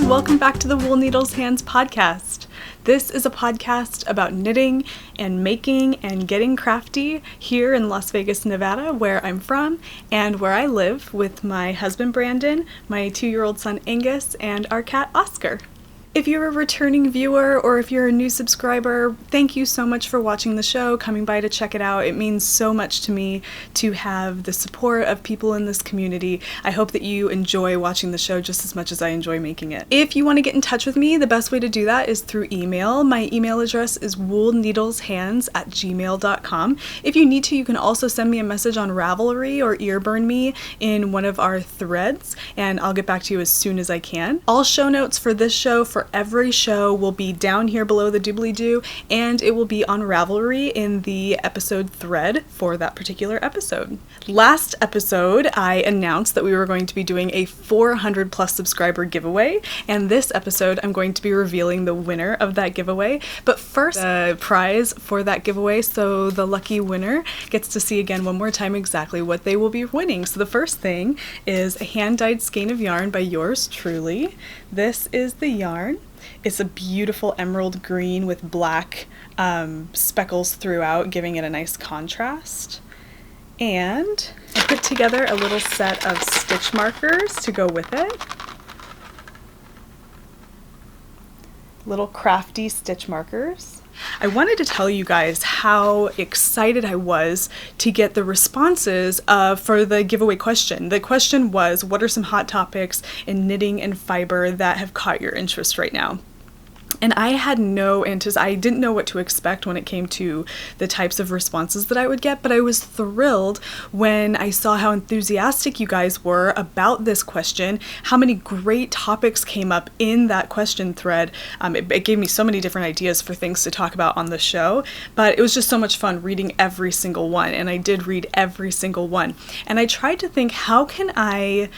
welcome back to the Wool Needles Hands podcast. This is a podcast about knitting and making and getting crafty here in Las Vegas, Nevada, where I'm from and where I live with my husband Brandon, my 2-year-old son Angus, and our cat Oscar. If you're a returning viewer or if you're a new subscriber, thank you so much for watching the show, coming by to check it out. It means so much to me to have the support of people in this community. I hope that you enjoy watching the show just as much as I enjoy making it. If you want to get in touch with me, the best way to do that is through email. My email address is woolneedleshands@gmail.com. If you need to, you can also send me a message on Ravelry or earburn me in one of our threads, and I'll get back to you as soon as I can. All show notes for this show, for every show, will be down here below the doobly-doo, and it will be on Ravelry in the episode thread for that particular episode. Last episode, I announced that we were going to be doing a 400 plus subscriber giveaway, and this episode I'm going to be revealing the winner of that giveaway. But first, the prize for that giveaway, so the lucky winner gets to see again one more time exactly what they will be winning. So the first thing is a hand-dyed skein of yarn by yours truly. This is the yarn. It's a beautiful emerald green with black speckles throughout, giving it a nice contrast. And I put together a little set of stitch markers to go with it. Little crafty stitch markers. I wanted to tell you guys how excited I was to get the responses for the giveaway question. The question was, what are some hot topics in knitting and fiber that have caught your interest right now? And I had I didn't know what to expect when it came to the types of responses that I would get, but I was thrilled when I saw how enthusiastic you guys were about this question, how many great topics came up in that question thread. It gave me so many different ideas for things to talk about on the show, but it was just so much fun reading every single one, and I did read every single one. And I tried to think, how can I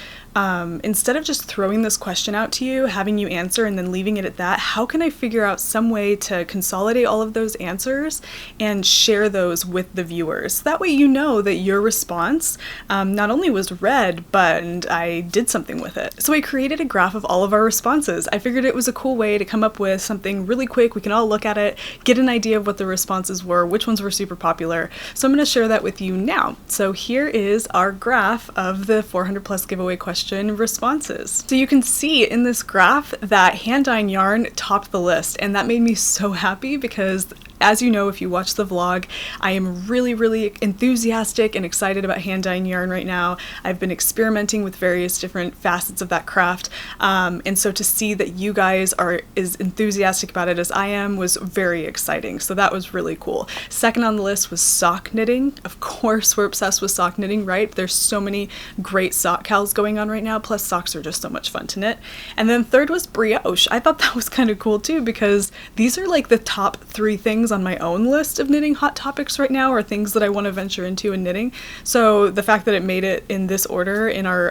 instead of just throwing this question out to you, having you answer and then leaving it at that, how can I figure out some way to consolidate all of those answers and share those with the viewers? That way you know that your response not only was read, but I did something with it. So I created a graph of all of our responses. I figured it was a cool way to come up with something really quick. We can all look at it, get an idea of what the responses were, which ones were super popular. So I'm going to share that with you now. So here is our graph of the 400 plus giveaway question responses. So you can see in this graph that hand dyeing yarn topped the list, and that made me so happy because, as you know, if you watch the vlog, I am really, really enthusiastic and excited about hand dyeing yarn right now. I've been experimenting with various different facets of that craft, and so to see that you guys are as enthusiastic about it as I am was very exciting. So that was really cool. Second on the list was sock knitting. Of course, we're obsessed with sock knitting, right? There's so many great sock KALs going on right now, plus socks are just so much fun to knit. And then third was brioche. I thought that was kind of cool too, because these are like the top 3 things on my own list of knitting hot topics right now, or things that I want to venture into in knitting. So the fact that it made it in this order in our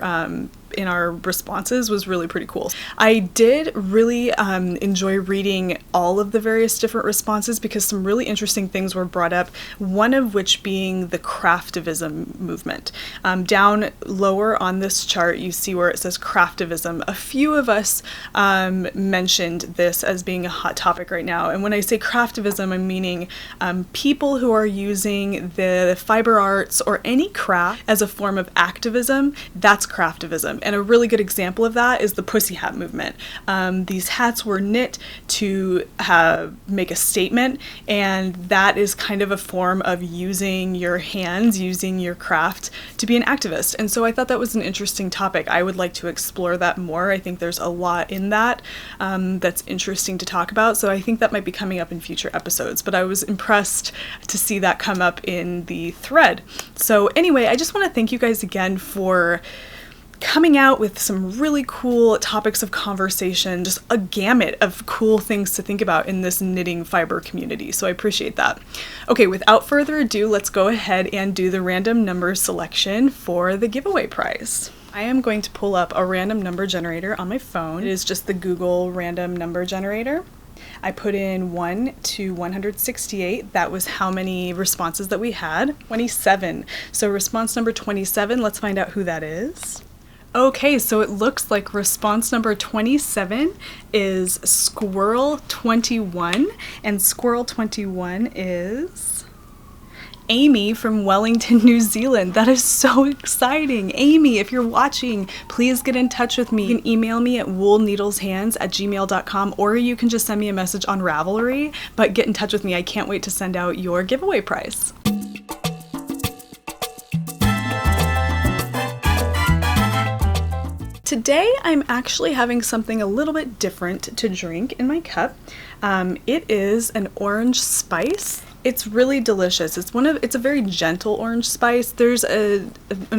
responses was really pretty cool. I did really enjoy reading all of the various different responses because some really interesting things were brought up, one of which being the craftivism movement. Down lower on this chart, you see where it says craftivism. A few of us mentioned this as being a hot topic right now, and when I say craftivism, I'm meaning people who are using the fiber arts or any craft as a form of activism. That's craftivism. And a really good example of that is the pussy hat movement. These hats were knit to make a statement, and that is kind of a form of using your hands, using your craft to be an activist. And so I thought that was an interesting topic. I would like to explore that more. I think there's a lot in that that's interesting to talk about. So I think that might be coming up in future episodes, but I was impressed to see that come up in the thread. So anyway, I just want to thank you guys again for coming out with some really cool topics of conversation, just a gamut of cool things to think about in this knitting fiber community. So I appreciate that. Okay, without further ado, let's go ahead and do the random number selection for the giveaway prize. I am going to pull up a random number generator on my phone. It is just the Google random number generator. I put in 1 to 168. That was how many responses that we had. 27. So response number 27, let's find out who that is. Okay, so it looks like response number 27 is Squirrel 21, and Squirrel 21 is Amy from Wellington, New Zealand. That is so exciting. Amy, if you're watching, please get in touch with me. You can email me at woolneedleshands@gmail.com, or you can just send me a message on Ravelry, but get in touch with me. I can't wait to send out your giveaway prize. Today I'm actually having something a little bit different to drink in my cup. It is an orange spice. It's really delicious. It's a very gentle orange spice. There's an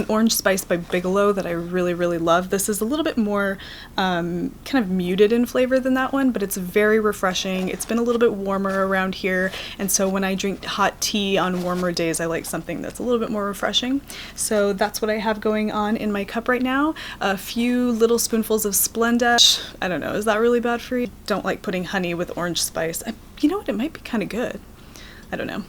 orange spice by Bigelow that I really, really love. This is a little bit more kind of muted in flavor than that one, but it's very refreshing. It's been a little bit warmer around here, and so when I drink hot tea on warmer days, I like something that's a little bit more refreshing. So that's what I have going on in my cup right now. A few little spoonfuls of Splenda. I don't know, is that really bad for you? Don't like putting honey with orange spice. You know what, it might be kind of good. I don't know.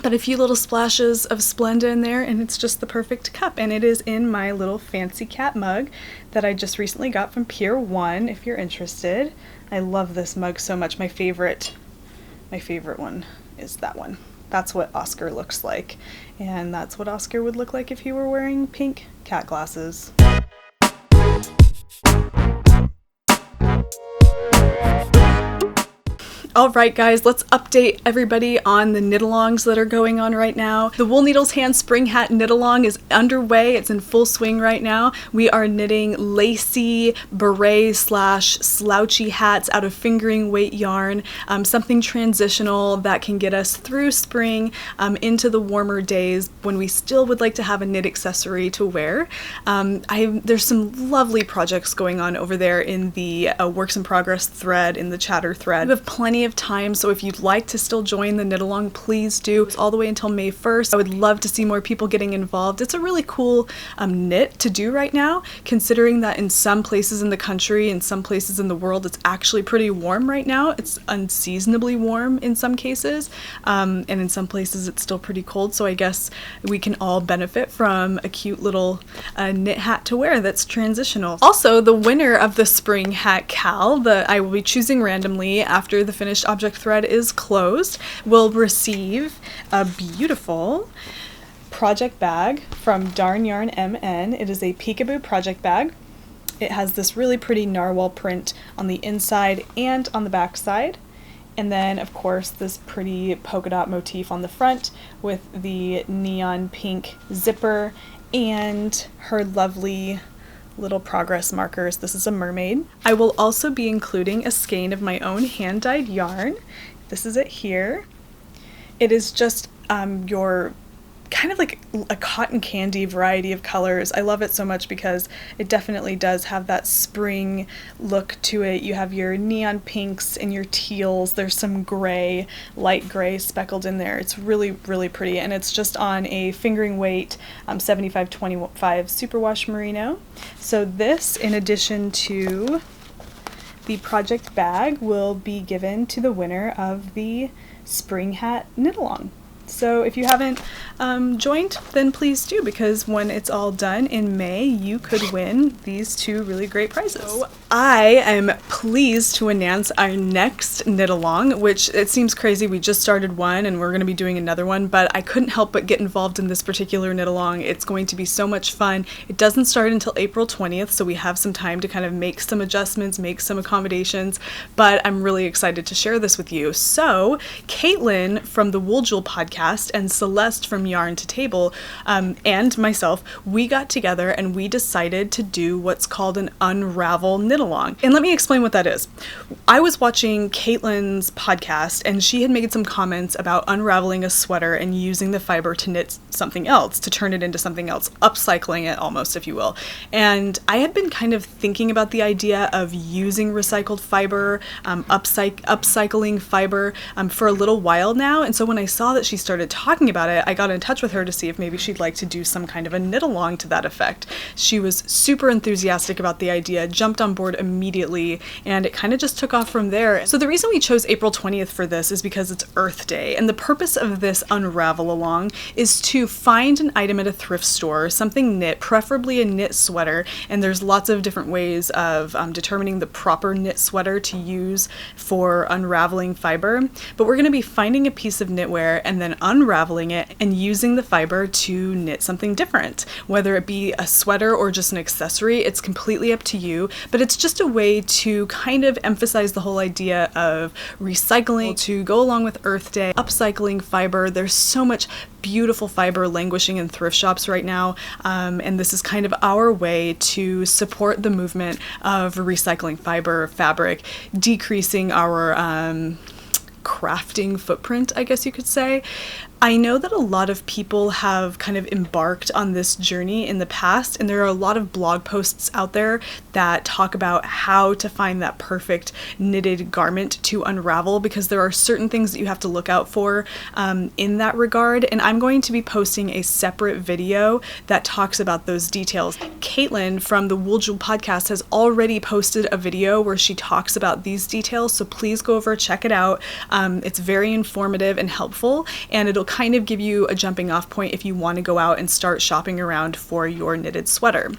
But a few little splashes of Splenda in there, and it's just the perfect cup. And it is in my little fancy cat mug that I just recently got from Pier 1, if you're interested. I love this mug so much. My favorite one is that one. That's what Oscar looks like. And that's what Oscar would look like if he were wearing pink cat glasses. Alright guys, let's update everybody on the knit-alongs that are going on right now. The Wool Needles Hand Spring Hat knit-along is underway. It's in full swing right now. We are knitting lacy beret / slouchy hats out of fingering weight yarn, something transitional that can get us through spring into the warmer days when we still would like to have a knit accessory to wear. There's some lovely projects going on over there in the works in progress thread, in the chatter thread. We have plenty of time, so if you'd like to still join the knit along, please do. It's all the way until May 1st. I would love to see more people getting involved. It's a really cool knit to do right now, considering that in some places in the country, in some places in the world, it's actually pretty warm right now. It's unseasonably warm in some cases, and in some places it's still pretty cold, so I guess we can all benefit from a cute little knit hat to wear that's transitional. Also, the winner of the Spring Hat KAL that I will be choosing randomly after the finished object thread is closed will receive a beautiful project bag from Darn Yarn MN. It is a peekaboo project bag. It has this really pretty narwhal print on the inside and on the back side. And then, of course, this pretty polka dot motif on the front with the neon pink zipper and her lovely little progress markers. This is a mermaid. I will also be including a skein of my own hand-dyed yarn. This is it here. It is just your kind of like a cotton candy variety of colors. I love it so much because it definitely does have that spring look to it. You have your neon pinks and your teals. There's some gray, light gray speckled in there. It's really, really pretty, and it's just on a fingering weight 75/25 superwash merino. So this, in addition to the project bag, will be given to the winner of the Spring Hat knit-along. So if you haven't joined, then please do, because when it's all done in May, you could win these two really great prizes. So I am pleased to announce our next knit-along, which it seems crazy. We just started one and we're going to be doing another one, but I couldn't help but get involved in this particular knit-along. It's going to be so much fun. It doesn't start until April 20th, so we have some time to kind of make some adjustments, make some accommodations, but I'm really excited to share this with you. So Caitlin from the Wool Jewel podcast and Celeste from Yarn to Table and myself, we got together and we decided to do what's called an unravel knit-along. And let me explain what that is. I was watching Caitlin's podcast and she had made some comments about unraveling a sweater and using the fiber to knit something else, to turn it into something else, upcycling it almost, if you will. And I had been kind of thinking about the idea of using recycled fiber, upcycling fiber for a little while now. And so when I saw that she started started talking about it, I got in touch with her to see if maybe she'd like to do some kind of a knit along to that effect. She was super enthusiastic about the idea, jumped on board immediately, and it kind of just took off from there. So the reason we chose April 20th for this is because it's Earth Day, and the purpose of this unravel along is to find an item at a thrift store, something knit, preferably a knit sweater, and there's lots of different ways of determining the proper knit sweater to use for unraveling fiber, but we're going to be finding a piece of knitwear and then unraveling it and using the fiber to knit something different, whether it be a sweater or just an accessory. It's completely up to you, but it's just a way to kind of emphasize the whole idea of recycling to go along with Earth Day, upcycling fiber. There's so much beautiful fiber languishing in thrift shops right now, and this is kind of our way to support the movement of recycling fiber, fabric, decreasing our crafting footprint, I guess you could say. I know that a lot of people have kind of embarked on this journey in the past, and there are a lot of blog posts out there that talk about how to find that perfect knitted garment to unravel, because there are certain things that you have to look out for in that regard, and I'm going to be posting a separate video that talks about those details. Caitlin from the Wool Jewel podcast has already posted a video where she talks about these details, so please go over, check it out. It's very informative and helpful, and it'll kind of give you a jumping off point if you want to go out and start shopping around for your knitted sweater.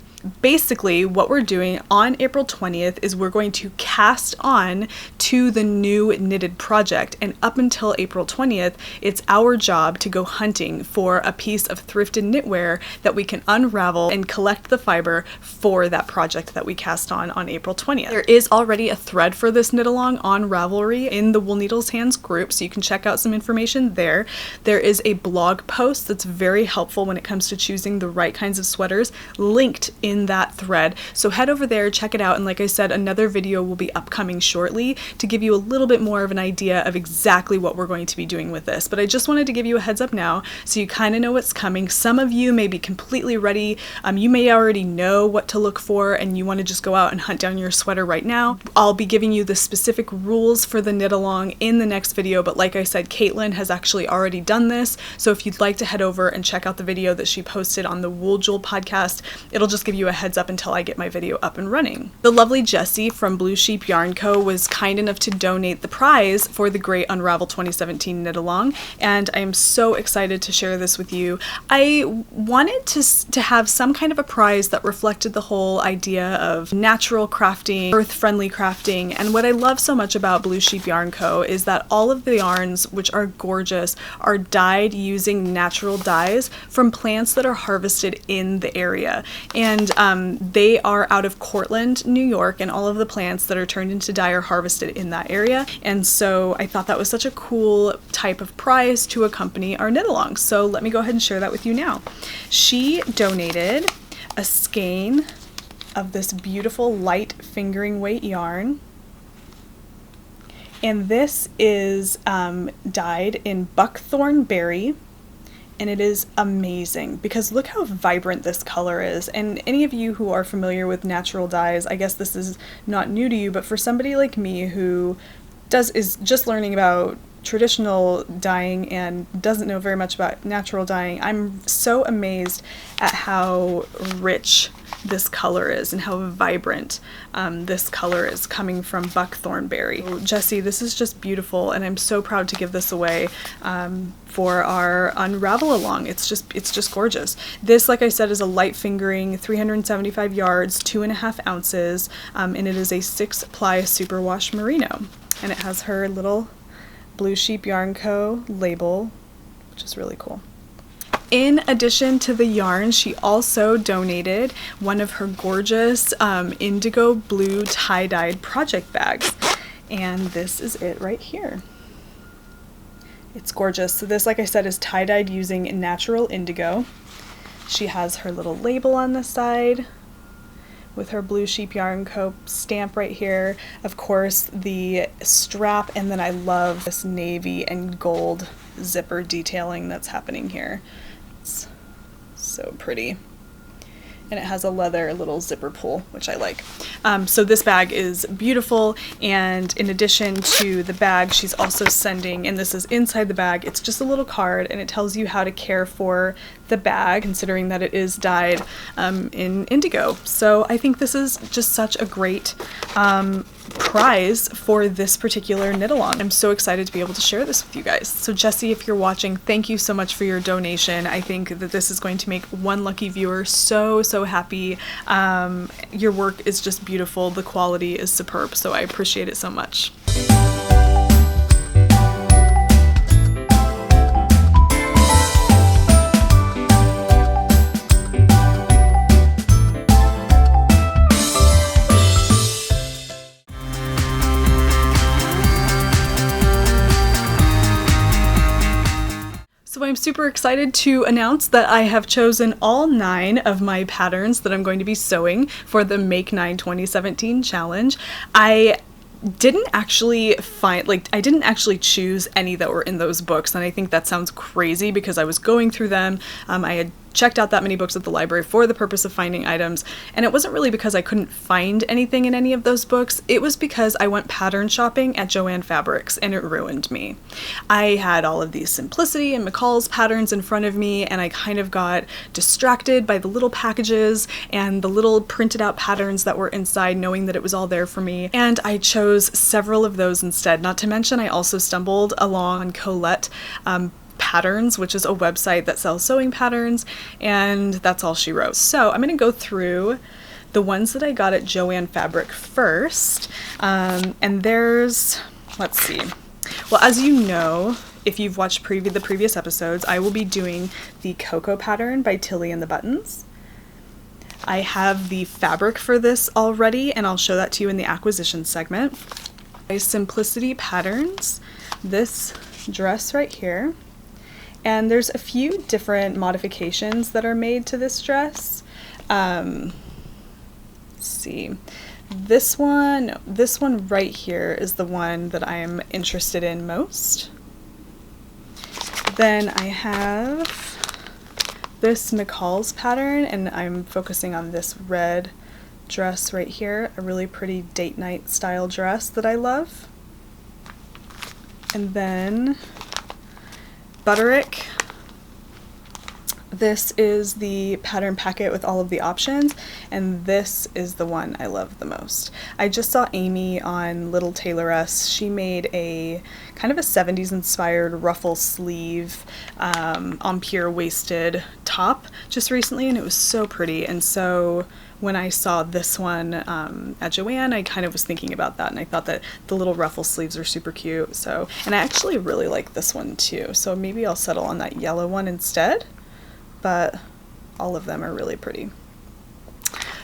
Basically, what we're doing on April 20th is we're going to cast on to the new knitted project, and up until April 20th, it's our job to go hunting for a piece of thrifted knitwear that we can unravel and collect the fiber for that project that we cast on April 20th. There is already a thread for this knit along on Ravelry in the Wool Needles Hands group, so you can check out some information there. There is a blog post that's very helpful when it comes to choosing the right kinds of sweaters linked in that thread, so head over there, check it out, and like I said, another video will be upcoming shortly to give you a little bit more of an idea of exactly what we're going to be doing with this. But I just wanted to give you a heads up now so you kind of know what's coming. Some of you may be completely ready, you may already know what to look for and you want to just go out and hunt down your sweater right now. I'll be giving you the specific rules for the knit along in the next video, but like I said, Caitlin has actually already done this, so if you'd like to head over and check out the video that she posted on the Wool Jewel podcast, it'll just give you a heads up until I get my video up and running. The lovely Jessie from Blue Sheep Yarn Co. was kind enough to donate the prize for the Great Unravel 2017 knit along, and I am so excited to share this with you. I wanted to have some kind of a prize that reflected the whole idea of natural crafting, earth-friendly crafting, and what I love so much about Blue Sheep Yarn Co. is that all of the yarns, which are gorgeous, are dyed using natural dyes from plants that are harvested in the area. And they are out of Cortland, New York, and all of the plants that are turned into dye are harvested in that area. And so I thought that was such a cool type of prize to accompany our knit along. So let me go ahead and share that with you now. She donated a skein of this beautiful light fingering weight yarn. And this is dyed in buckthorn berry. And it is amazing because look how vibrant this color is. And any of you who are familiar with natural dyes, I guess this is not new to you, but for somebody like me who is just learning about traditional dyeing and doesn't know very much about natural dyeing, I'm so amazed at how rich this color is and how vibrant this color is coming from buckthorn berry. So, Jessie, this is just beautiful, and I'm so proud to give this away for our unravel along. It's just gorgeous. This, like I said, is a light fingering, 375 yards, 2.5 ounces, and it is a 6-ply superwash merino, and it has her little Blue Sheep Yarn Co. label, which is really cool. In addition to the yarn, she also donated one of her gorgeous indigo blue tie-dyed project bags. And this is it right here. It's gorgeous. So this, like I said, is tie-dyed using natural indigo. She has her little label on the side with her Blue Sheep Yarn Co. stamp right here. Of course, the strap, and then I love this navy and gold zipper detailing that's happening here. It's so pretty. and it has a leather little zipper pull, which I like. So this bag is beautiful, and in addition to the bag, she's also sending, and this is inside the bag, it's just a little card, and it tells you how to care for the bag, considering that it is dyed in indigo. So I think this is just such a great prize for this particular knit along. I'm so excited to be able to share this with you guys. So Jessie, if you're watching, thank you so much for your donation. I think that this is going to make one lucky viewer so happy. Your work is just beautiful. The quality is superb, so I appreciate it so much. So I'm super excited to announce that I have chosen all 9 of my patterns that I'm going to be sewing for the Make 9 2017 challenge. I didn't actually choose any that were in those books, and I think that sounds crazy because I was going through them. I had checked out that many books at the library for the purpose of finding items, and it wasn't really because I couldn't find anything in any of those books. It was because I went pattern shopping at Joann Fabrics, and it ruined me. I had all of these Simplicity and McCall's patterns in front of me, and I kind of got distracted by the little packages and the little printed out patterns that were inside, knowing that it was all there for me, and I chose several of those instead. Not to mention, I also stumbled along Colette Patterns, which is a website that sells sewing patterns, and that's all she wrote. So I'm going to go through the ones that I got at Joann Fabric first, and there's, let's see, well, as you know, if you've watched the previous episodes, I will be doing the Cocoa pattern by Tilly and the Buttons. I have the fabric for this already, and I'll show that to you in the acquisition segment. My Simplicity Patterns, this dress right here. And there's a few different modifications that are made to this dress. Let's see. This one right here is the one that I'm interested in most. Then I have this McCall's pattern, and I'm focusing on this red dress right here, a really pretty date night style dress that I love. And then Butterick. This is the pattern packet with all of the options, and this is the one I love the most. I just saw Amy on Little Tailoress. She made a kind of a 70s inspired ruffle sleeve empire waisted top just recently, and it was so pretty. And so when I saw this one at Joann, I kind of was thinking about that, and I thought that the little ruffle sleeves are super cute. So, and I actually really like this one too, so maybe I'll settle on that yellow one instead, but all of them are really pretty.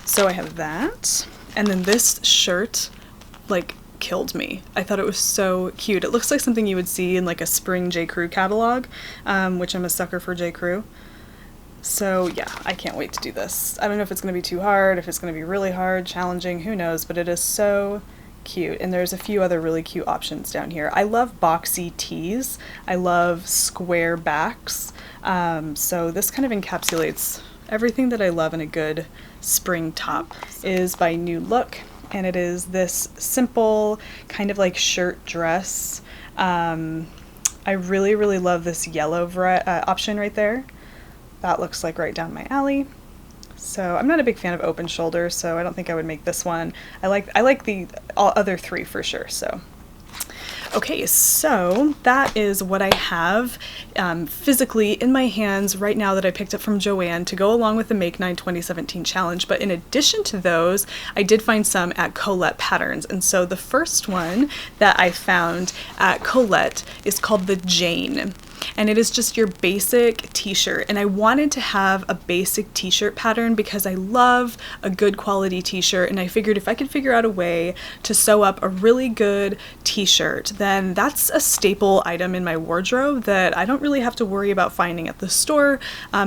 So I have that, and then this shirt like killed me. I thought it was so cute. It looks like something you would see in like a spring J. Crew catalog, which I'm a sucker for J. Crew. So yeah, I can't wait to do this. I don't know if it's going to be too hard, if it's going to be really hard, challenging, who knows, but it is so cute. And there's a few other really cute options down here. I love boxy tees. I love square backs. So this kind of encapsulates everything that I love in a good spring top. Is by New Look, and it is this simple kind of like shirt dress. I really love this yellow option right there. That looks like right down my alley. So I'm not a big fan of open shoulders, so I don't think I would make this one. I like the other 3 for sure. So okay, so that is what I have physically in my hands right now that I picked up from Joann to go along with the Make 9 2017 challenge. But in addition to those, I did find some at Colette Patterns. And so the first one that I found at Colette is called the Jane. And it is just your basic t-shirt, and I wanted to have a basic t-shirt pattern because I love a good quality t-shirt, and I figured if I could figure out a way to sew up a really good t-shirt, then that's a staple item in my wardrobe that I don't really have to worry about finding at the store,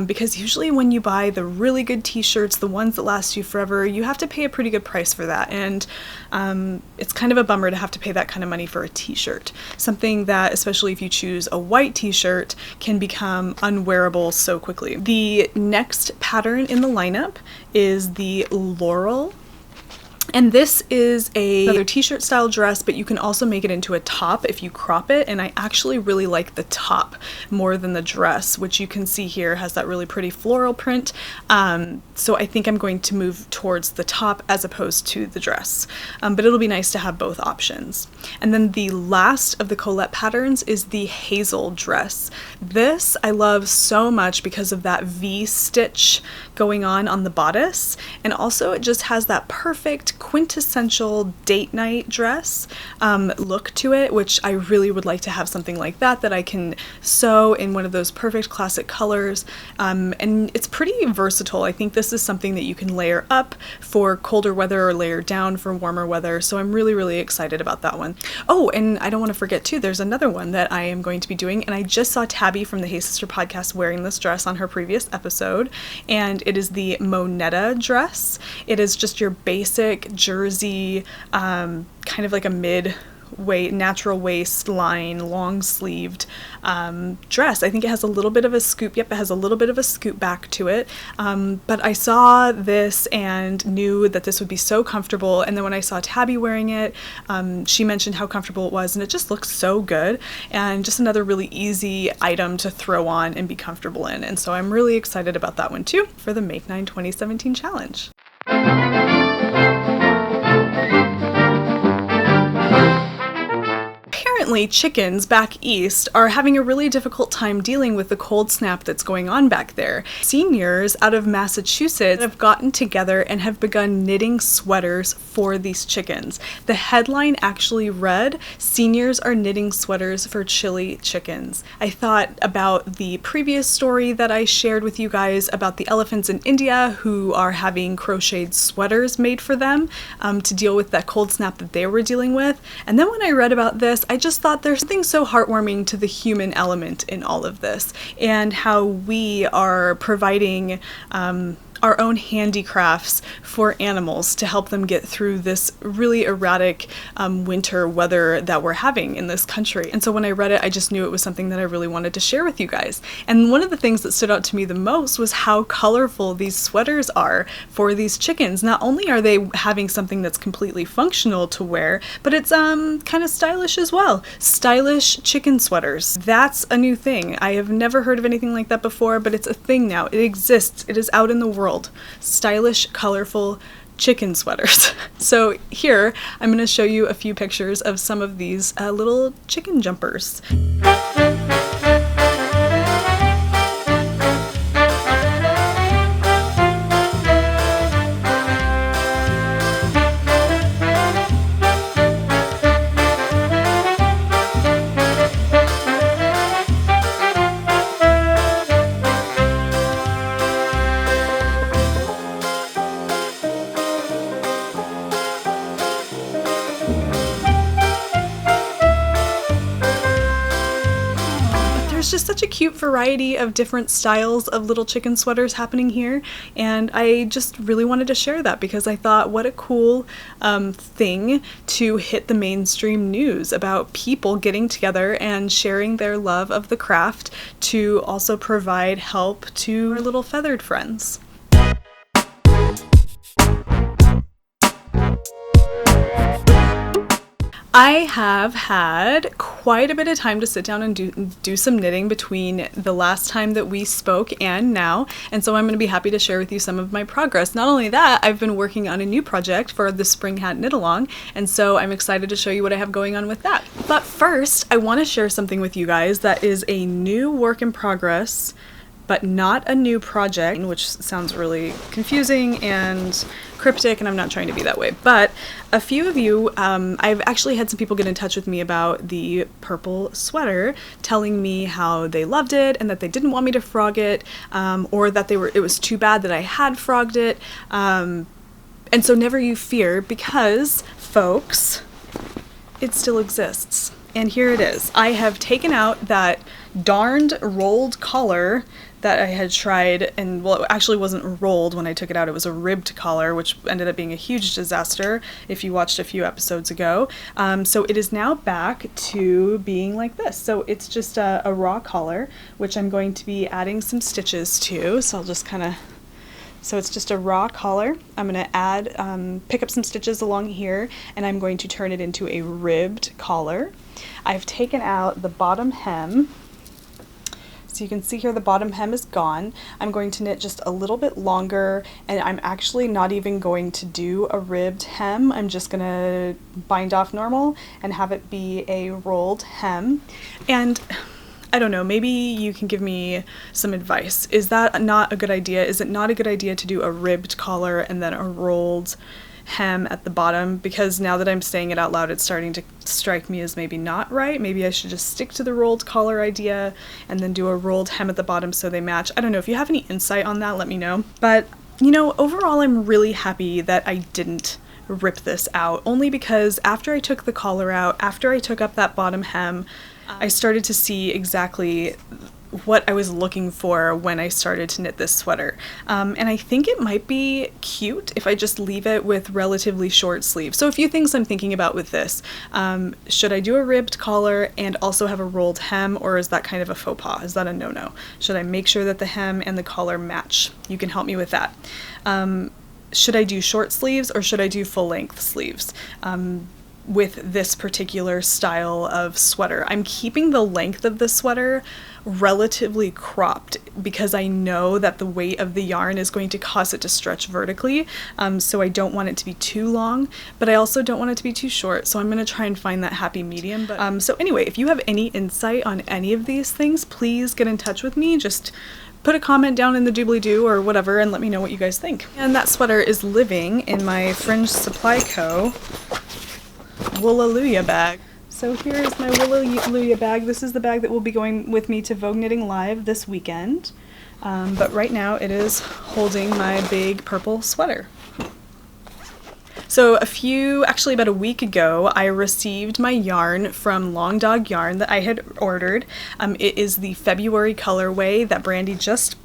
because usually when you buy the really good t-shirts, the ones that last you forever, you have to pay a pretty good price for that, and it's kind of a bummer to have to pay that kind of money for a t-shirt. Something that, especially if you choose a white t-shirt, t-shirt can become unwearable so quickly. The next pattern in the lineup is the Laurel. And this is another t-shirt style dress, but you can also make it into a top if you crop it. And I actually really like the top more than the dress, which you can see here has that really pretty floral print. So I think I'm going to move towards the top as opposed to the dress. But it'll be nice to have both options. And then the last of the Colette patterns is the hazel dress. This I love so much because of that V stitch going on the bodice. And also it just has that perfect quintessential date night dress look to it, which I really would like to have something like that I can sew in one of those perfect classic colors. And it's pretty versatile. I think this is something that you can layer up for colder weather or layer down for warmer weather. So I'm really, really excited about that one. Oh, and I don't want to forget too, there's another one that I am going to be doing, and I just saw Tabby from the Hey Sister podcast wearing this dress on her previous episode, and it is the Moneta dress. It is just your basic jersey, kind of like a natural waistline, long sleeved dress. I think it has a little bit of a scoop. Yep, it has a little bit of a scoop back to it. But I saw this and knew that this would be so comfortable. And then when I saw Tabby wearing it, she mentioned how comfortable it was, and it just looks so good. And just another really easy item to throw on and be comfortable in. And so I'm really excited about that one too for the Make 9 2017 challenge. Apparently, chickens back east are having a really difficult time dealing with the cold snap that's going on back there. Seniors out of Massachusetts have gotten together and have begun knitting sweaters for these chickens. The headline actually read, "Seniors are knitting sweaters for chilly chickens." I thought about the previous story that I shared with you guys about the elephants in India who are having crocheted sweaters made for them to deal with that cold snap that they were dealing with. And then when I read about this, I just thought there's something so heartwarming to the human element in all of this, and how we are providing our own handicrafts for animals to help them get through this really erratic winter weather that we're having in this country. And so when I read it, I just knew it was something that I really wanted to share with you guys. And one of the things that stood out to me the most was how colorful these sweaters are for these chickens. Not only are they having something that's completely functional to wear, but it's kind of stylish as well. Stylish chicken sweaters. That's a new thing. I have never heard of anything like that before, but it's a thing now. It exists. It is out in the world. Stylish, colorful chicken sweaters. So here, I'm going to show you a few pictures of some of these little chicken jumpers. Just such a cute variety of different styles of little chicken sweaters happening here, and I just really wanted to share that because I thought what a cool thing to hit the mainstream news about people getting together and sharing their love of the craft to also provide help to our little feathered friends. I have had quite a bit of time to sit down and do some knitting between the last time that we spoke and now, and so I'm going to be happy to share with you some of my progress. Not only that, I've been working on a new project for the Spring Hat Knit-along, and so I'm excited to show you what I have going on with that. But first, I want to share something with you guys that is a new work in progress, but not a new project, which sounds really confusing and cryptic, and I'm not trying to be that way. But a few of you, I've actually had some people get in touch with me about the purple sweater, telling me how they loved it and that they didn't want me to frog it, or that it was too bad that I had frogged it. And so never you fear, because folks, it still exists. And here it is. I have taken out that darned rolled collar that I had tried, and well, it actually wasn't rolled when I took it out, it was a ribbed collar, which ended up being a huge disaster if you watched a few episodes ago. So it is now back to being like this. So it's just a raw collar, which I'm going to be adding some stitches to. So I'll just so it's just a raw collar. I'm going to add, pick up some stitches along here, and I'm going to turn it into a ribbed collar. I've taken out the bottom hem. So you can see here the bottom hem is gone. I'm going to knit just a little bit longer, and I'm actually not even going to do a ribbed hem. I'm just gonna bind off normal and have it be a rolled hem. And I don't know, maybe you can give me some advice. Is that not a good idea? Is it not a good idea to do a ribbed collar and then a rolled hem at the bottom? Because now that I'm saying it out loud, it's starting to strike me as maybe not right. Maybe I should just stick to the rolled collar idea and then do a rolled hem at the bottom so they match. I don't know. If you have any insight on that, let me know. But, you know, overall, I'm really happy that I didn't rip this out, only because after I took the collar out, after I took up that bottom hem, I started to see exactly what I was looking for when I started to knit this sweater. And I think it might be cute if I just leave it with relatively short sleeves. So a few things I'm thinking about with this. Should I do a ribbed collar and also have a rolled hem, or is that kind of a faux pas? Is that a no-no? Should I make sure that the hem and the collar match? You can help me with that. Should I do short sleeves or should I do full-length sleeves? With this particular style of sweater, I'm keeping the length of the sweater relatively cropped because I know that the weight of the yarn is going to cause it to stretch vertically, so I don't want it to be too long, but I also don't want it to be too short, so I'm going to try and find that happy medium. But so anyway, if you have any insight on any of these things, please get in touch with me. Just put a comment down in the doobly-doo or whatever and let me know what you guys think. And that sweater is living in my Fringe Supply Co. Woolalooya bag. So here's my Woolalooya bag. This is the bag that will be going with me to Vogue Knitting Live this weekend. But right now it is holding my big purple sweater. So actually about a week ago, I received my yarn from Long Dog Yarn that I had ordered. It is the February colorway that Brandy just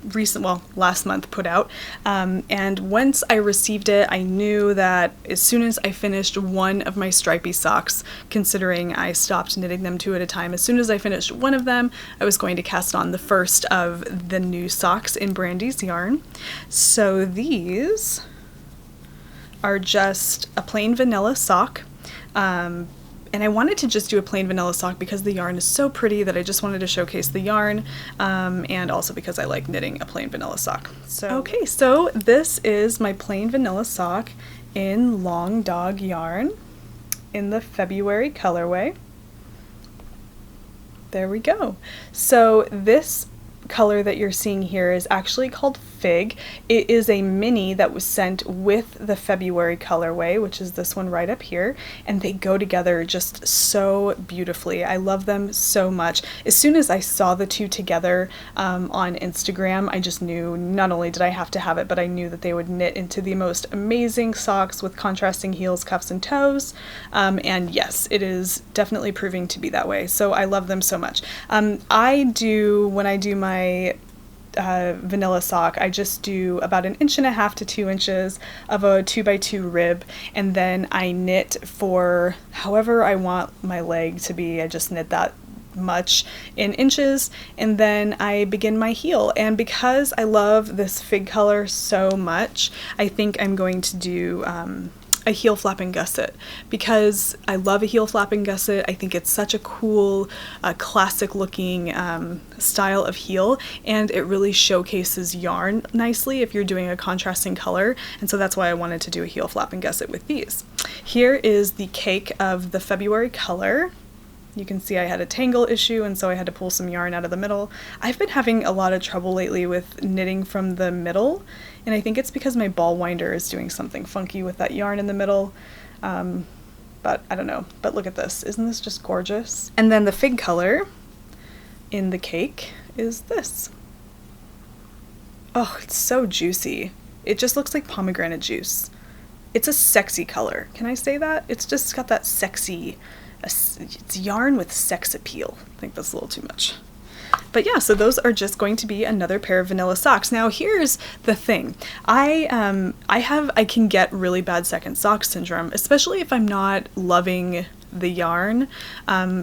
last month put out. And once I received it, I knew that as soon as I finished one of my stripy socks, considering I stopped knitting them 2 at a time, as soon as I finished one of them, I was going to cast on the first of the new socks in Brandy's yarn. So these are just a plain vanilla sock, and I wanted to just do a plain vanilla sock because the yarn is so pretty that I just wanted to showcase the yarn, and also because I like knitting a plain vanilla sock. So this is my plain vanilla sock in Long Dog Yarn in the February colorway. There we go. So this color that you're seeing here is actually called Fig. It is a mini that was sent with the February colorway, which is this one right up here, and they go together just so beautifully. I love them so much. As soon as I saw the two together on Instagram, I just knew not only did I have to have it, but I knew that they would knit into the most amazing socks with contrasting heels, cuffs, and toes. And yes, it is definitely proving to be that way. So I love them so much. When I do my vanilla sock, I just do about 1.5 to 2 inches of a 2x2 rib, and then I knit for however I want my leg to be. I just knit that much in inches, and then I begin my heel. And because I love this fig color so much, I think I'm going to do a heel flapping gusset, because I love a heel flapping gusset. I think it's such a cool, classic looking style of heel, and it really showcases yarn nicely if you're doing a contrasting color, and so that's why I wanted to do a heel flapping gusset with these. Here is the cake of the February color. You can see I had a tangle issue, and so I had to pull some yarn out of the middle. I've been having a lot of trouble lately with knitting from the middle, and I think it's because my ball winder is doing something funky with that yarn in the middle. But I don't know. But look at this. Isn't this just gorgeous? And then the fig color in the cake is this. Oh, it's so juicy. It just looks like pomegranate juice. It's a sexy color. Can I say that? It's just got that sexy... It's yarn with sex appeal. I think that's a little too much. But yeah, so those are just going to be another pair of vanilla socks. Now here's the thing. I can get really bad second sock syndrome, especially if I'm not loving the yarn,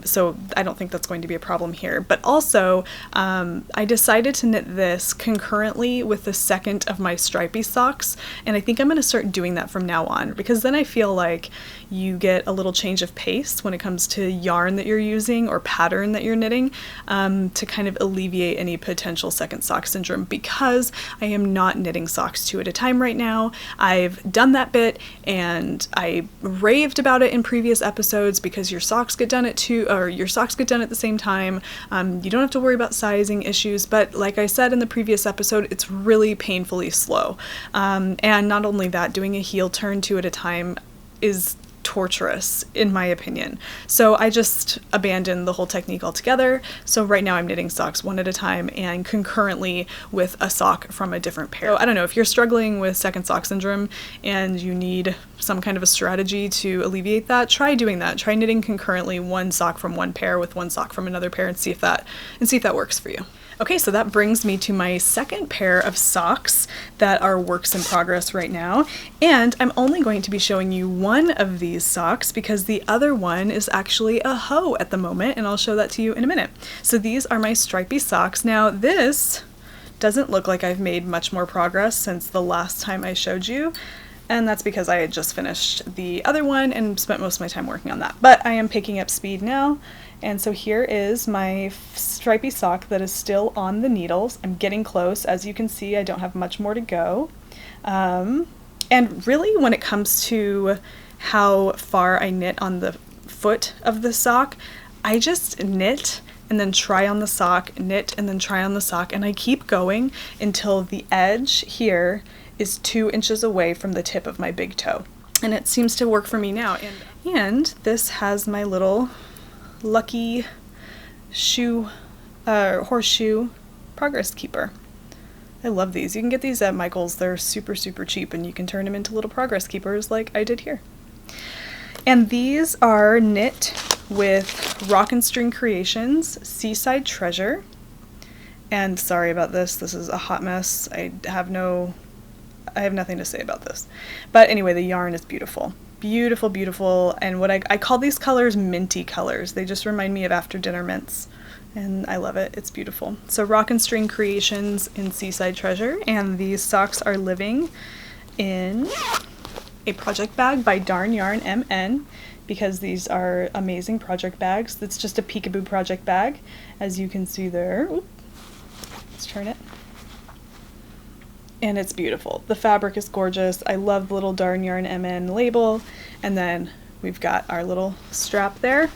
so I don't think that's going to be a problem here. But also, I decided to knit this concurrently with the second of my stripy socks, and I think I'm going to start doing that from now on, because then I feel like you get a little change of pace when it comes to yarn that you're using or pattern that you're knitting, to kind of alleviate any potential second sock syndrome, because I am not knitting socks 2 at a time right now. I've done that bit and I raved about it in previous episodes, because your socks get done at the same time. You don't have to worry about sizing issues, but like I said in the previous episode, it's really painfully slow. And not only that, doing a heel turn 2 at a time is torturous, in my opinion. So I just abandoned the whole technique altogether. So right now I'm knitting socks 1 at a time and concurrently with a sock from a different pair. So I don't know, if you're struggling with second sock syndrome and you need some kind of a strategy to alleviate that, try doing that. Try knitting concurrently 1 sock from one pair with 1 sock from another pair and see if that works for you. Okay, so that brings me to my second pair of socks that are works in progress right now, and I'm only going to be showing you one of these socks because the other one is actually a hoe at the moment, and I'll show that to you in a minute. So these are my stripy socks. Now this doesn't look like I've made much more progress since the last time I showed you, and that's because I had just finished the other one and spent most of my time working on that. But I am picking up speed now. And so here is my stripy sock that is still on the needles. I'm getting close. As you can see, I don't have much more to go. And really, when it comes to how far I knit on the foot of the sock, I just knit and then try on the sock, knit and then try on the sock, and I keep going until the edge here is 2 inches away from the tip of my big toe. And it seems to work for me now. And this has my little lucky shoe, horseshoe progress keeper. I love these. You can get these at Michael's. They're super, super cheap, and you can turn them into little progress keepers like I did here. And these are knit with Rock and String Creations Seaside Treasure. And sorry about this. This is a hot mess. I have nothing to say about this. But anyway, the yarn is beautiful. Beautiful, beautiful, and what I call these colors minty colors. They just remind me of after dinner mints, and I love it. It's beautiful. So Rock and String Creations in Seaside Treasure, and these socks are living in a project bag by Darn Yarn MN, because these are amazing project bags. It's just a peekaboo project bag, as you can see there. Oop. Let's turn it. And it's beautiful. The fabric is gorgeous. I love the little Darn Yarn MN label. And then we've got our little strap there.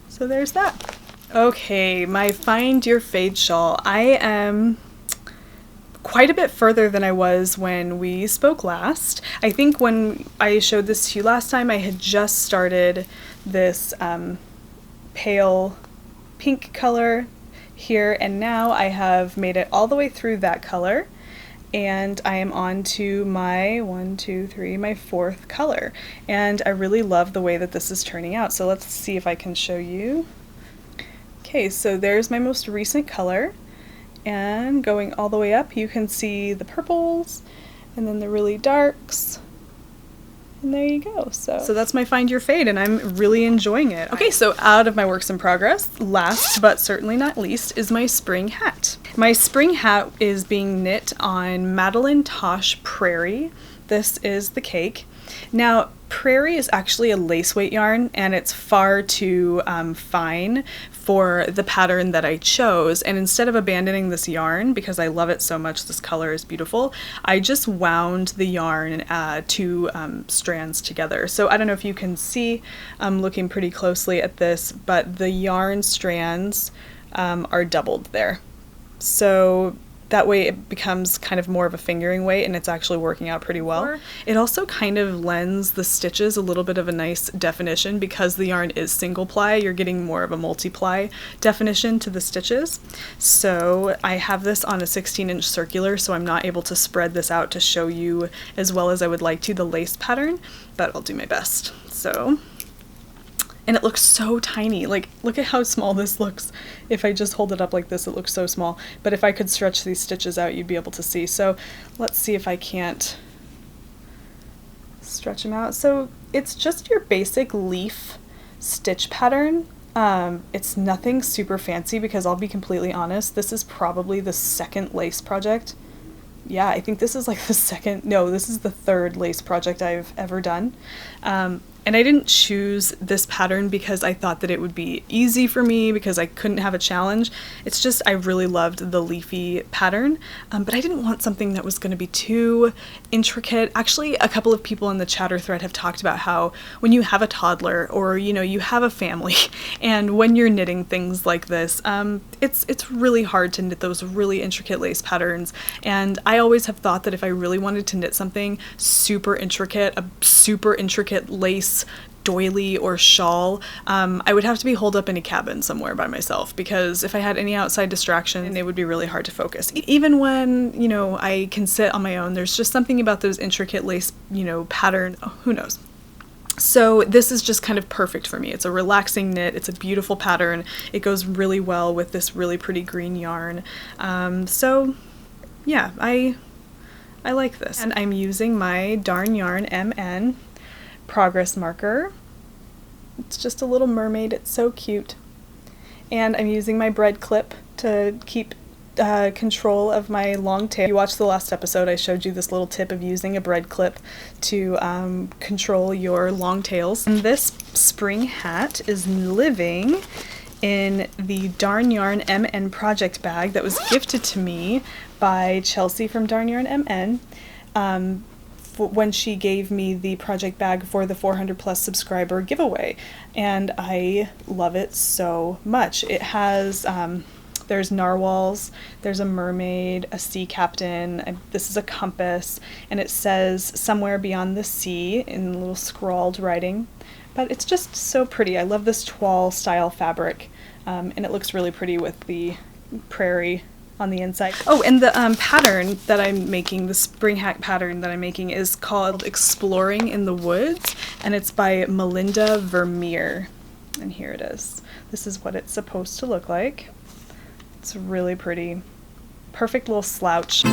So there's that. Okay, my Find Your Fade shawl. I am quite a bit further than I was when we spoke last. I think when I showed this to you last time, I had just started this pale pink color here, and now I have made it all the way through that color. And I am on to my my 4th color. And I really love the way that this is turning out. So let's see if I can show you. Okay, so there's my most recent color. And going all the way up, you can see the purples and then the really darks. And there you go. So that's my Find Your Fade, and I'm really enjoying it. Okay, so out of my works in progress, last but certainly not least, is my spring hat. My spring hat is being knit on Madeline Tosh Prairie. This is the cake. Now, Prairie is actually a lace weight yarn, and it's far too fine for the pattern that I chose. And instead of abandoning this yarn, because I love it so much, this color is beautiful, I just wound the yarn 2 strands together. So I don't know if you can see, I'm looking pretty closely at this, but the yarn strands are doubled there. So that way it becomes kind of more of a fingering weight, and it's actually working out pretty well. It also kind of lends the stitches a little bit of a nice definition because the yarn is single ply. You're getting more of a multiply definition to the stitches. So I have this on a 16-inch circular, so I'm not able to spread this out to show you as well as I would like to the lace pattern, but I'll do my best. So And it looks so tiny. Like, look at how small this looks. If I just hold it up like this, it looks so small. But if I could stretch these stitches out, you'd be able to see. So let's see if I can't stretch them out. So it's just your basic leaf stitch pattern. It's nothing super fancy because I'll be completely honest, this is probably the second lace project. Yeah, I think this is like this is the third lace project I've ever done. And I didn't choose this pattern because I thought that it would be easy for me because I couldn't have a challenge. It's just I really loved the leafy pattern, but I didn't want something that was going to be too intricate. Actually, a couple of people in the chatter thread have talked about how when you have a toddler or, you know, you have a family and when you're knitting things like this, it's really hard to knit those really intricate lace patterns. And I always have thought that if I really wanted to knit something super intricate, a super intricate lace doily or shawl, I would have to be holed up in a cabin somewhere by myself because if I had any outside distraction, it would be really hard to focus. Even when, you know, I can sit on my own, there's just something about those intricate lace, you know, pattern, who knows. So this is just kind of perfect for me. It's a relaxing knit, it's a beautiful pattern, it goes really well with this really pretty green yarn. So yeah, I like this. And I'm using my Darn Yarn MN progress marker. It's just a little mermaid, it's so cute. And I'm using my bread clip to keep control of my long tail. If you watched the last episode, I showed you this little tip of using a bread clip to control your long tails. And this spring hat is living in the Darn Yarn MN project bag that was gifted to me by Chelsea from Darn Yarn MN. When she gave me the project bag for the 400 plus subscriber giveaway, and I love it so much. It has there's narwhals, there's a mermaid, a sea captain, this is a compass, and it says somewhere beyond the sea in little scrawled writing. But it's just so pretty. I love this toile style fabric, and it looks really pretty with the prairie on the inside. Oh, and the pattern that I'm making, the spring hat pattern that I'm making, is called Exploring in the Woods, and it's by Melinda Vermeer. And here it is. This is what it's supposed to look like. It's really pretty. Perfect little slouch.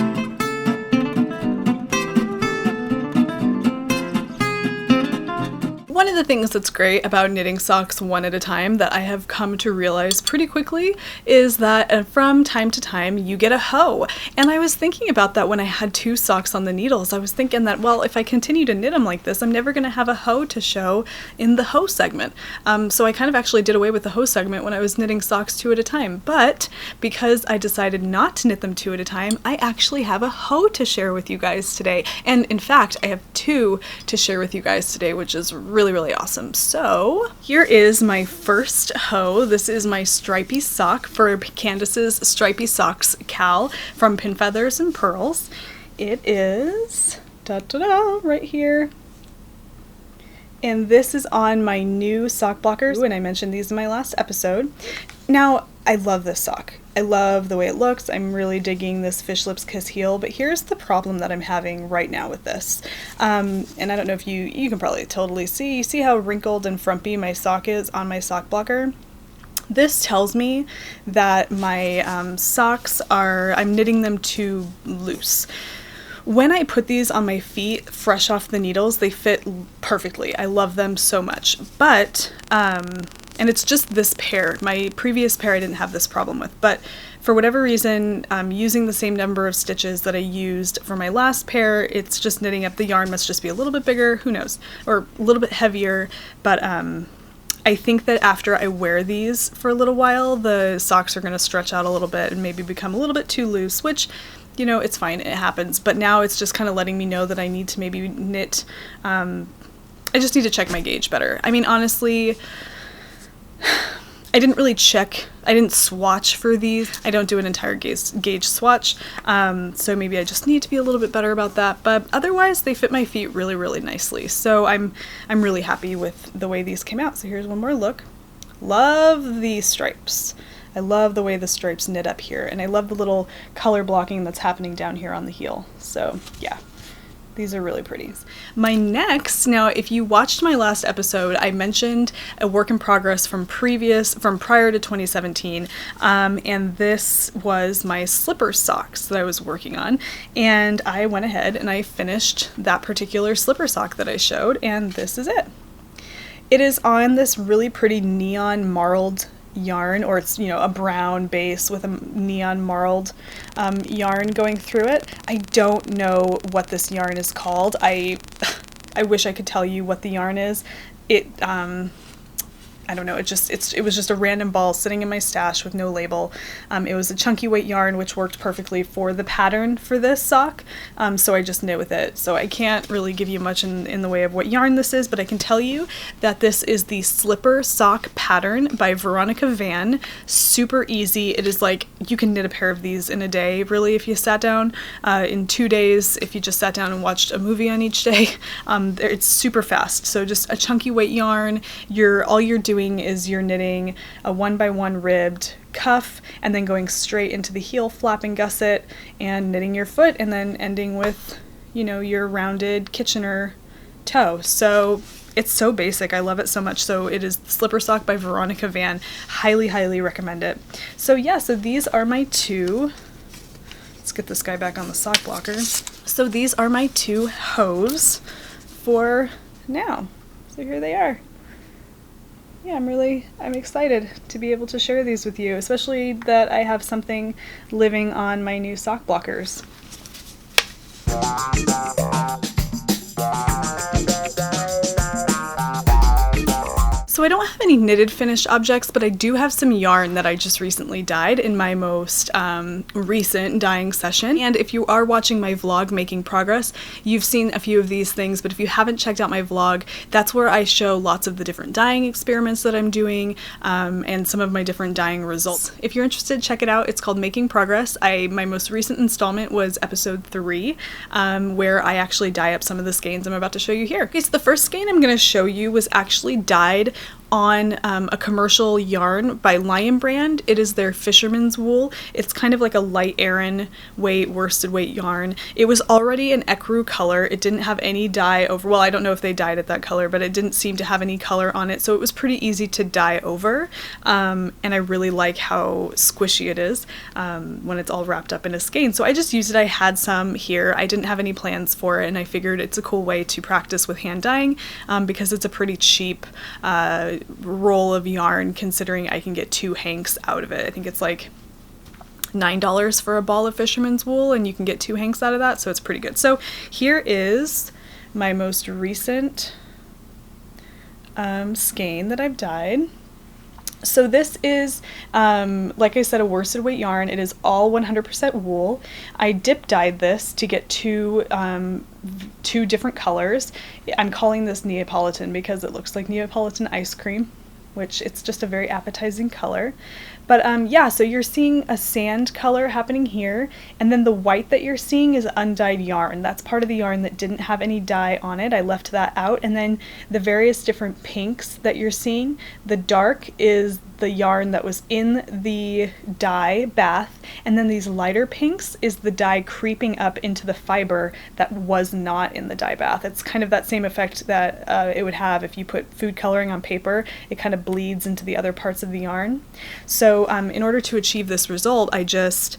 One of the things that's great about knitting socks one at a time that I have come to realize pretty quickly is that from time to time you get a hoe. And I was thinking about that when I had 2 socks on the needles. I was thinking that, well, if I continue to knit them like this, I'm never going to have a hoe to show in the hoe segment. So I kind of actually did away with the hoe segment when I was knitting socks 2 at a time. But because I decided not to knit them 2 at a time, I actually have a hoe to share with you guys today. And in fact, I have 2 to share with you guys today, which is really awesome. So here is my first hoe. This is my stripy sock for Candace's Stripy Socks KAL from Pin Feathers and Pearls. It is right here. And this is on my new sock blockers, and I mentioned these in my last episode. Now, I love this sock. I love the way it looks. I'm really digging this Fish Lips Kiss heel, but here's the problem that I'm having right now with this. And I don't know if you can probably totally see how wrinkled and frumpy my sock is on my sock blocker. This tells me that my socks I'm knitting them too loose. When I put these on my feet fresh off the needles, they fit perfectly. I love them so much. But and it's just this pair. My previous pair I didn't have this problem with, but for whatever reason, I'm using the same number of stitches that I used for my last pair. It's just knitting up. The yarn must just be a little bit bigger, who knows, or a little bit heavier, but I think that after I wear these for a little while, the socks are going to stretch out a little bit and maybe become a little bit too loose, which, you know, it's fine, it happens. But now it's just kind of letting me know that I need to maybe knit, I just need to check my gauge better. I mean, honestly, I didn't really check, I didn't swatch for these. I don't do an entire gauge swatch, so maybe I just need to be a little bit better about that, but otherwise they fit my feet really nicely. So I'm really happy with the way these came out. So here's one more look. Love these stripes. I love the way the stripes knit up here, and I love the little color blocking that's happening down here on the heel. So yeah, These are really pretty. My next, now if you watched my last episode, I mentioned a work in progress from prior to 2017, and this was my slipper socks that I was working on, and I went ahead and I finished that particular slipper sock that I showed, and this is it. It is on this really pretty neon marled yarn, or it's, you know, a brown base with a neon marled yarn going through it. I don't know what this yarn is called. I wish I could tell you what the yarn is. I don't know, it was just a random ball sitting in my stash with no label. It was a chunky weight yarn, which worked perfectly for the pattern for this sock, so I just knit with it. So I can't really give you much in the way of what yarn this is, but I can tell you that this is the slipper sock pattern by Veronica Van. Super easy. It is like, you can knit a pair of these in a day, really, if you sat down, in 2 days, if you just sat down and watched a movie on each day. It's super fast. So just a chunky weight yarn, all you're doing is you're knitting a 1x1 ribbed cuff and then going straight into the heel flap and gusset and knitting your foot and then ending with, you know, your rounded Kitchener toe. So it's so basic. I love it so much. So it is the Slipper Sock by Veronica Van. Highly, highly recommend it. So yeah, so these are my two. Let's get this guy back on the sock blocker. So these are my two hose for now. So here they are. Yeah, I'm excited to be able to share these with you, especially that I have something living on my new sock blockers. So I don't have any knitted finished objects, but I do have some yarn that I just recently dyed in my most recent dyeing session. And if you are watching my vlog, Making Progress, you've seen a few of these things, but if you haven't checked out my vlog, that's where I show lots of the different dyeing experiments that I'm doing, and some of my different dyeing results. If you're interested, check it out. It's called Making Progress. My most recent installment was episode 3, where I actually dye up some of the skeins I'm about to show you here. Okay, so the first skein I'm going to show you was actually dyed on a commercial yarn by Lion Brand. It is their Fisherman's Wool. It's kind of like a light Aran weight, worsted weight yarn. It was already an ecru color. It didn't have any dye over, well, I don't know if they dyed it that color, but it didn't seem to have any color on it, so it was pretty easy to dye over, and I really like how squishy it is when it's all wrapped up in a skein. So I just used it. I had some here. I didn't have any plans for it, and I figured it's a cool way to practice with hand dyeing, because it's a pretty cheap roll of yarn, considering I can get 2 hanks out of it. I think it's like $9 for a ball of Fisherman's Wool, and you can get 2 hanks out of that, so it's pretty good. So here is my most recent skein that I've dyed. So this is, like I said, a worsted weight yarn. It is all 100% wool. I dip dyed this to get two different colors. I'm calling this Neapolitan because it looks like Neapolitan ice cream, which it's just a very appetizing color. But yeah, so you're seeing a sand color happening here, and then the white that you're seeing is undyed yarn. That's part of the yarn that didn't have any dye on it. I left that out. And then the various different pinks that you're seeing, the dark is the yarn that was in the dye bath, and then these lighter pinks is the dye creeping up into the fiber that was not in the dye bath. It's kind of that same effect that it would have if you put food coloring on paper. It kind of bleeds into the other parts of the yarn. So in order to achieve this result, I just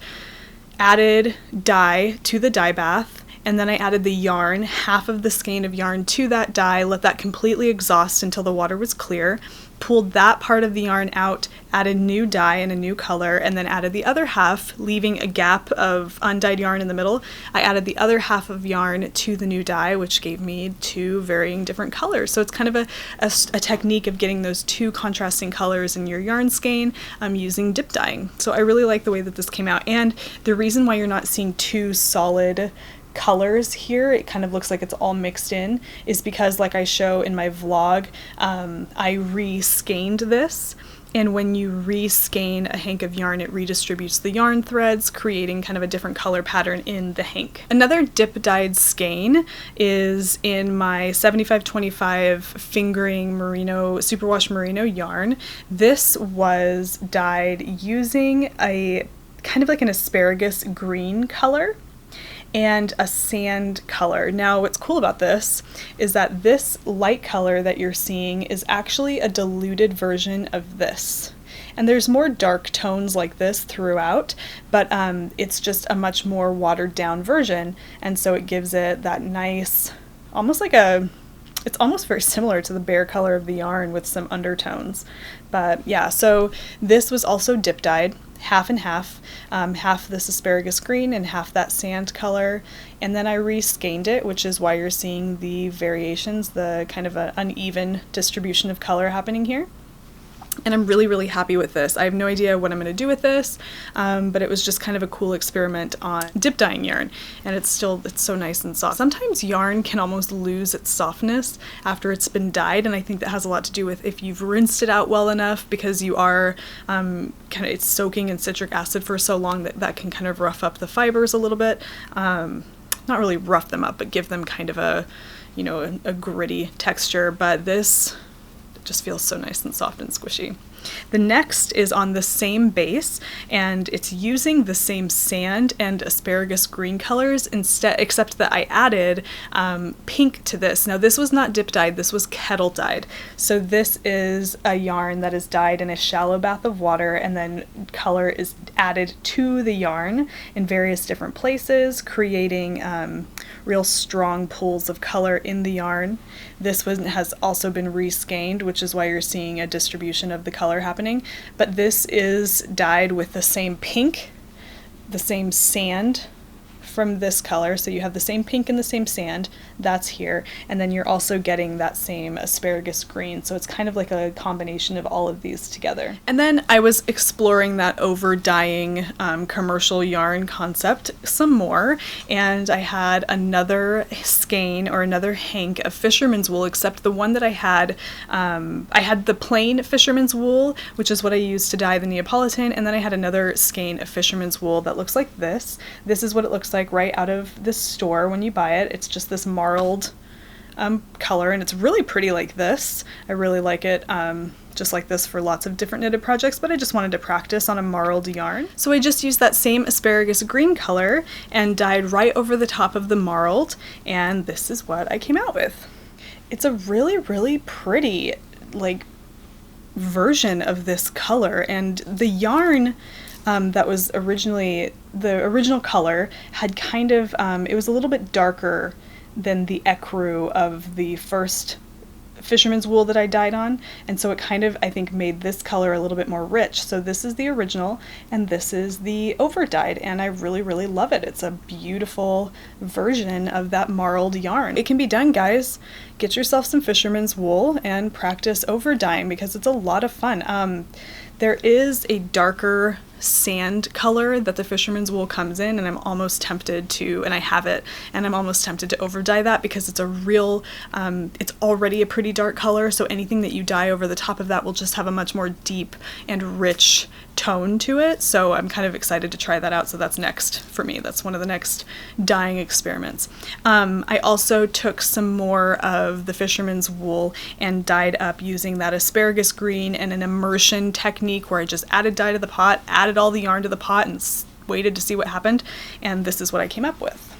added dye to the dye bath, and then I added the yarn, half of the skein of yarn to that dye, let that completely exhaust until the water was clear, pulled that part of the yarn out, added new dye and a new color, and then added the other half, leaving a gap of undyed yarn in the middle. I added the other half of yarn to the new dye, which gave me 2 varying different colors. So it's kind of a technique of getting those 2 contrasting colors in your yarn skein using dip dyeing. So I really like the way that this came out. And the reason why you're not seeing 2 solid colors here, it kind of looks like it's all mixed in, is because, like I show in my vlog, I re-skeined this, and when you re-skein a hank of yarn, it redistributes the yarn threads, creating kind of a different color pattern in the hank. Another dip dyed skein is in my 7525 fingering merino, superwash merino yarn. This was dyed using a kind of like an asparagus green color. and a sand color. Now what's cool about this is that this light color that you're seeing is actually a diluted version of this. And there's more dark tones like this throughout, but it's just a much more watered down version, and so it gives it that nice, almost like it's almost very similar to the bare color of the yarn with some undertones. But yeah, so this was also dip dyed, half and half, half this asparagus green and half that sand color, and then I re-skeined it, which is why you're seeing the variations, the kind of an uneven distribution of color happening here. And I'm really, really happy with this. I have no idea what I'm going to do with this, but it was just kind of a cool experiment on dip dyeing yarn, and it's so nice and soft. Sometimes yarn can almost lose its softness after it's been dyed, and I think that has a lot to do with if you've rinsed it out well enough, because you are it's soaking in citric acid for so long that can kind of rough up the fibers a little bit. Not really rough them up, but give them kind of a gritty texture, but this just feels so nice and soft and squishy. The next is on the same base, and it's using the same sand and asparagus green colors except that I added pink to this. Now this was not dip dyed, this was kettle dyed. So this is a yarn that is dyed in a shallow bath of water, and then color is added to the yarn in various different places, creating real strong pools of color in the yarn. This one has also been re-skeined, which is why you're seeing a distribution of the color happening, but this is dyed with the same pink, the same sand from this color, so you have the same pink and the same sand, that's here, and then you're also getting that same asparagus green, so it's kind of like a combination of all of these together. And then I was exploring that over dyeing commercial yarn concept some more, and I had another skein or another hank of fisherman's wool, except the one that I had the plain fisherman's wool, which is what I used to dye the Neapolitan, and then I had another skein of fisherman's wool that looks like this. This is what it looks like right out of this store when you buy it. It's just this marled color, and it's really pretty like this. I really like it just like this for lots of different knitted projects, but I just wanted to practice on a marled yarn. So I just used that same asparagus green color and dyed right over the top of the marled, and this is what I came out with. It's a really, really pretty version of this color, and the yarn that was originally the original color had kind of it was a little bit darker than the ecru of the first fisherman's wool that I dyed on, and so it kind of, I think, made this color a little bit more rich. So this is the original and this is the over dyed, and I really, really love it. It's a beautiful version of that marled yarn. It can be done, guys. Get yourself some fisherman's wool and practice over dyeing, because it's a lot of fun. There is a darker sand color that the fisherman's wool comes in, and I'm almost tempted to, and I have it, and I'm almost tempted to over dye that, because it's a real, it's already a pretty dark color, so anything that you dye over the top of that will just have a much more deep and rich tone to it. So I'm kind of excited to try that out, so that's next for me. That's one of the next dyeing experiments. I also took some more of the fisherman's wool and dyed up using that asparagus green and an immersion technique where I just added dye to the pot, added all the yarn to the pot, and waited to see what happened, and this is what I came up with.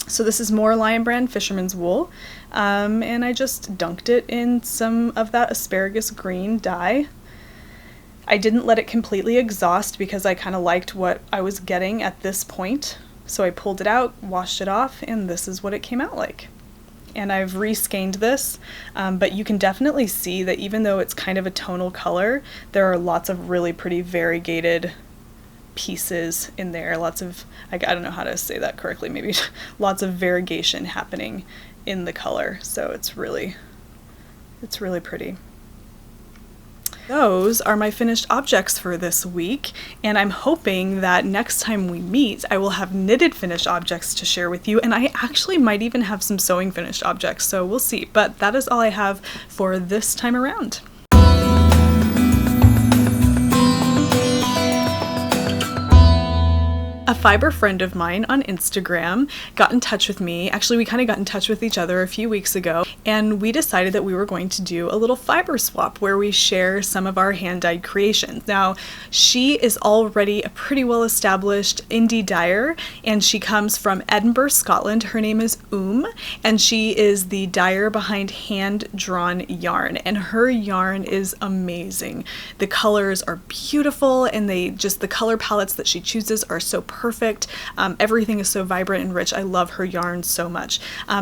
So this is more Lion Brand fisherman's wool, and I just dunked it in some of that asparagus green dye. I didn't let it completely exhaust because I kind of liked what I was getting at this point, so I pulled it out, washed it off, and this is what it came out like. And I've re-skeined this, but you can definitely see that even though it's kind of a tonal color, there are lots of really pretty variegated pieces in there. Lots of, I don't know how to say that correctly, maybe lots of variegation happening in the color, so it's really pretty. Those are my finished objects for this week, and I'm hoping that next time we meet I will have knitted finished objects to share with you, and I actually might even have some sewing finished objects, so we'll see. But that is all I have for this time around. A fiber friend of mine on Instagram got in touch with me. Actually, we kind of got in touch with each other a few weeks ago, and we decided that we were going to do a little fiber swap where we share some of our hand-dyed creations. Now, she is already a pretty well-established indie dyer, and she comes from Edinburgh, Scotland. Her name is and she is the dyer behind Hand-Drawn Yarn, and her yarn is amazing. The colors are beautiful, and the color palettes that she chooses are so perfect. Everything is so vibrant and rich. I love her yarn so much.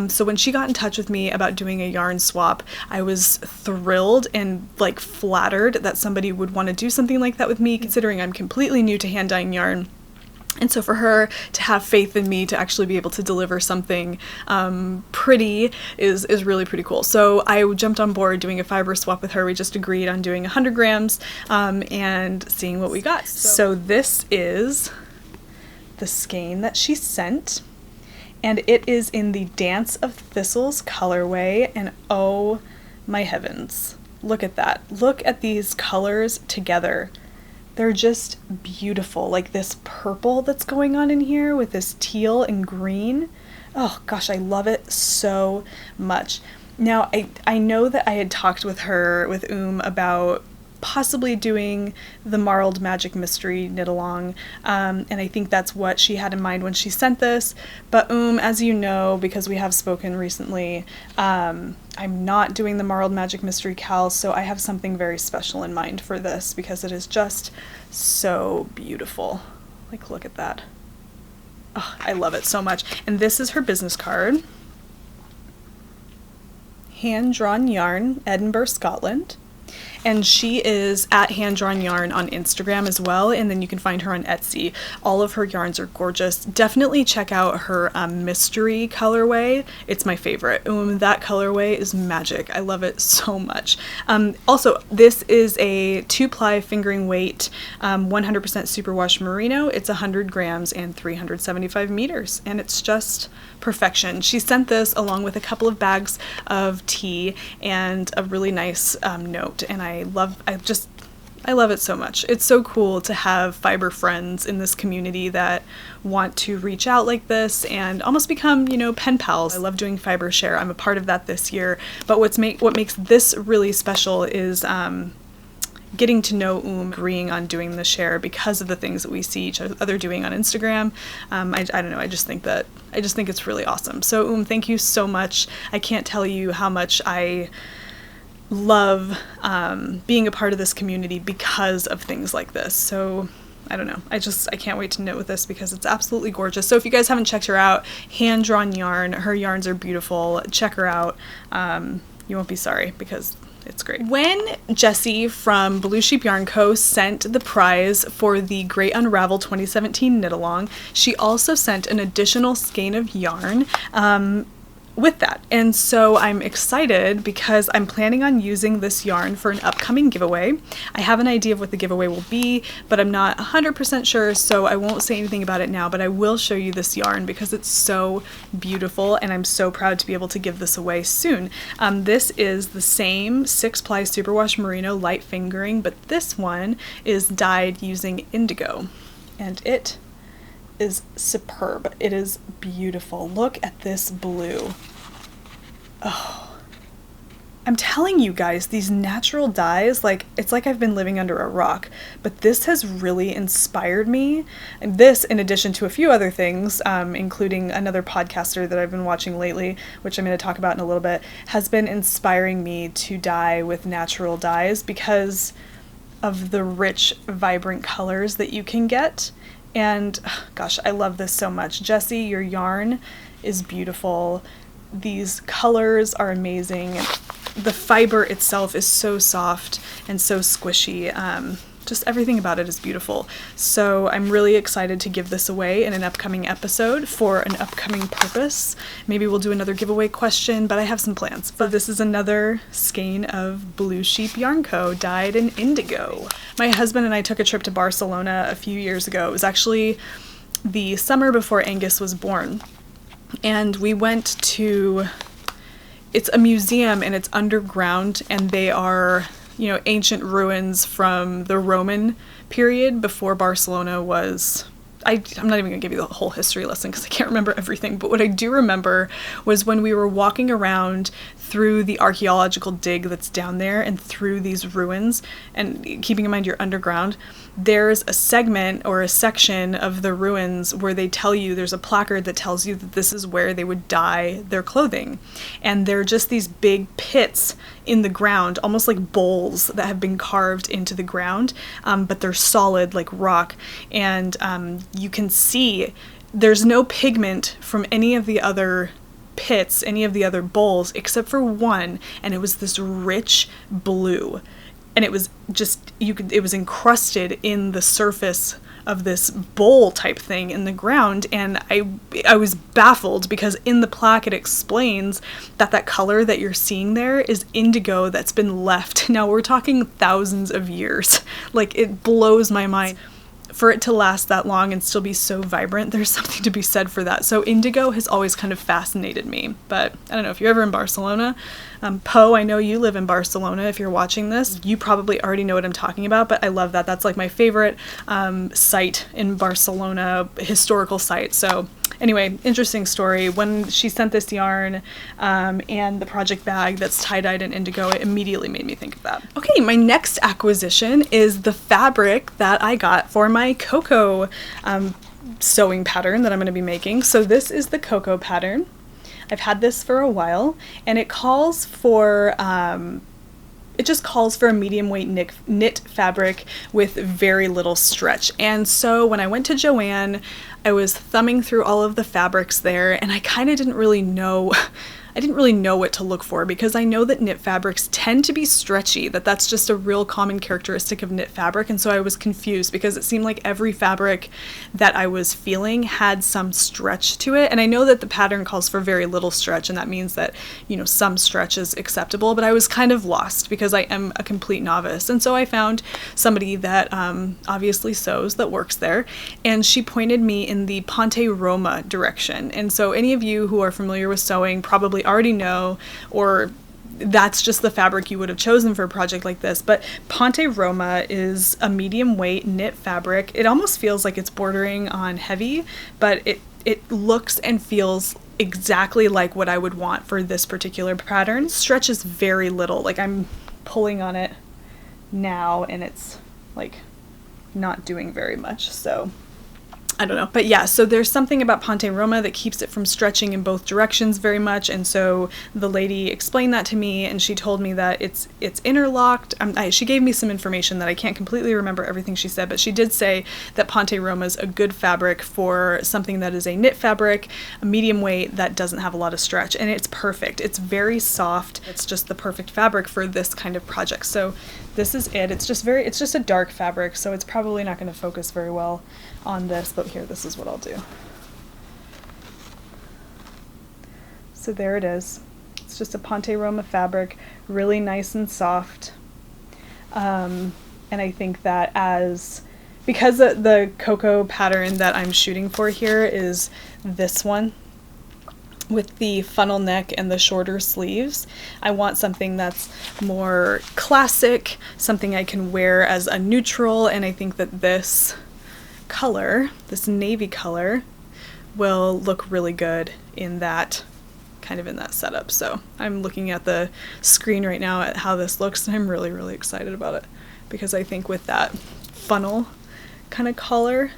So when she got in touch with me about doing a yarn swap, I was thrilled and like flattered that somebody would want to do something like that with me, considering I'm completely new to hand dyeing yarn. And so for her to have faith in me to actually be able to deliver something pretty is really pretty cool. So I jumped on board doing a fiber swap with her. We just agreed on doing 100 grams and seeing what we got. So this is the skein that she sent, and it is in the Dance of Thistles colorway, and oh my heavens, look at that. Look at these colors together. They're just beautiful. Like this purple that's going on in here with this teal and green. Oh gosh, I love it so much. Now, I know that I had talked with her, with about possibly doing the Marled Magic Mystery knit along, and I think that's what she had in mind when she sent this. But as you know, because we have spoken recently, I'm not doing the Marled Magic Mystery KAL, so I have something very special in mind for this because it is just so beautiful. Like, look at that. Oh, I love it so much. And this is her business card. Hand-Drawn Yarn, Edinburgh, Scotland. And she is at Hand-Drawn Yarn on Instagram as well, and then you can find her on Etsy. All of her yarns are gorgeous. Definitely check out her mystery colorway. It's my favorite. That colorway is magic. I love it so much. Also, this is a 2-ply fingering weight 100% superwash merino. It's 100 grams and 375 meters, and it's just perfection. She sent this along with a couple of bags of tea and a really nice note, and I love it so much. It's so cool to have fiber friends in this community that want to reach out like this and almost become, pen pals. I love doing fiber share. I'm a part of that this year, but what makes this really special is getting to know agreeing on doing the share because of the things that we see each other doing on Instagram. I don't know, I just think it's really awesome. So thank you so much. I can't tell you how much I love being a part of this community because of things like this. So I don't know, I can't wait to knit with this because it's absolutely gorgeous. So if you guys haven't checked her out, Hand-Drawn Yarn, her yarns are beautiful. Check her out. You won't be sorry because it's great. When Jessie from Blue Sheep Yarn Co. sent the prize for the Great Unravel 2017 knit along, she also sent an additional skein of yarn with that. And so I'm excited because I'm planning on using this yarn for an upcoming giveaway. I have an idea of what the giveaway will be, but I'm not 100% sure, so I won't say anything about it now, but I will show you this yarn because it's so beautiful and I'm so proud to be able to give this away soon. This is the same 6-ply superwash merino light fingering, but this one is dyed using indigo, and it is superb. It is beautiful. Look at this blue. Oh, I'm telling you guys, these natural dyes, it's like I've been living under a rock, but this has really inspired me. And this, in addition to a few other things, including another podcaster that I've been watching lately, which I'm going to talk about in a little bit, has been inspiring me to dye with natural dyes because of the rich, vibrant colors that you can get. And gosh, I love this so much. Jessie, your yarn is beautiful. These colors are amazing. The fiber itself is so soft and so squishy. Just everything about it is beautiful. So I'm really excited to give this away in an upcoming episode for an upcoming purpose. Maybe we'll do another giveaway question, but I have some plans. But this is another skein of Blue Sheep Yarn Co. dyed in indigo. My husband and I took a trip to Barcelona a few years ago. It was actually the summer before Angus was born. And we went to, it's a museum and it's underground, and they are, ancient ruins from the Roman period before Barcelona was I'm not even gonna give you the whole history lesson because I can't remember everything, but what I do remember was when we were walking around through the archaeological dig that's down there and through these ruins, and keeping in mind you're underground, there's a segment or a section of the ruins where they tell you, there's a placard that tells you that this is where they would dye their clothing. And they're just these big pits in the ground, almost like bowls that have been carved into the ground, but they're solid like rock. And you can see there's no pigment from any of the other pits, any of the other bowls, except for one, and it was this rich blue. And it was just, it was encrusted in the surface of this bowl type thing in the ground. And I was baffled because in the plaque it explains that that color that you're seeing there is indigo that's been left. Now we're talking thousands of years. Like, it blows my mind. For it to last that long and still be so vibrant, there's something to be said for that. So indigo has always kind of fascinated me. But I don't know if you're ever in Barcelona. Poe, I know you live in Barcelona. If you're watching this, you probably already know what I'm talking about, but I love that. That's like my favorite site in Barcelona, historical site. So anyway, interesting story. When she sent this yarn and the project bag that's tie-dyed in indigo, it immediately made me think of that. Okay, my next acquisition is the fabric that I got for my cocoa sewing pattern that I'm going to be making. So this is the cocoa pattern. I've had this for a while, and it calls for it just calls for a medium weight knit fabric with very little stretch. And so when I went to Joann, I was thumbing through all of the fabrics there, and I kind of didn't really know what to look for, because I know that knit fabrics tend to be stretchy, that's just a real common characteristic of knit fabric. And so I was confused because it seemed like every fabric that I was feeling had some stretch to it. And I know that the pattern calls for very little stretch, and that means that, you know, some stretch is acceptable, but I was kind of lost because I am a complete novice. And so I found somebody that obviously sews, that works there, and she pointed me in the Ponte Roma direction. And so any of you who are familiar with sewing probably already know, or that's just the fabric you would have chosen for a project like this. But Ponte Roma is a medium weight knit fabric. It almost feels like it's bordering on heavy, but it looks and feels exactly like what I would want for this particular pattern. Stretches very little. Like, I'm pulling on it now and it's like not doing very much, so I don't know. But yeah, so there's something about Ponte Roma that keeps it from stretching in both directions very much. And so the lady explained that to me, and she told me that it's interlocked. She gave me some information that I can't completely remember everything she said, but she did say that Ponte Roma is a good fabric for something that is a knit fabric, a medium weight that doesn't have a lot of stretch. And it's perfect. It's very soft. It's just the perfect fabric for this kind of project. So this is it. It's just a dark fabric, so it's probably not going to focus very well on this, but here, this is what I'll do. So there it is. It's just a Ponte Roma fabric, really nice and soft. And I think that because the cocoa pattern that I'm shooting for here is this one with the funnel neck and the shorter sleeves, I want something that's more classic, something I can wear as a neutral, and I think that this color, this navy color, will look really good in that setup. So I'm looking at the screen right now at how this looks, and I'm really, really excited about it, because I think with that funnel kind of collar,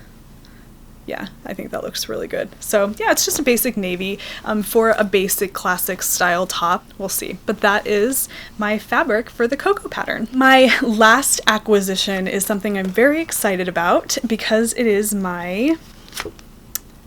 yeah, I think that looks really good. So yeah, it's just a basic navy for a basic classic style top. We'll see. But that is my fabric for the cocoa pattern. My last acquisition is something I'm very excited about, because it is my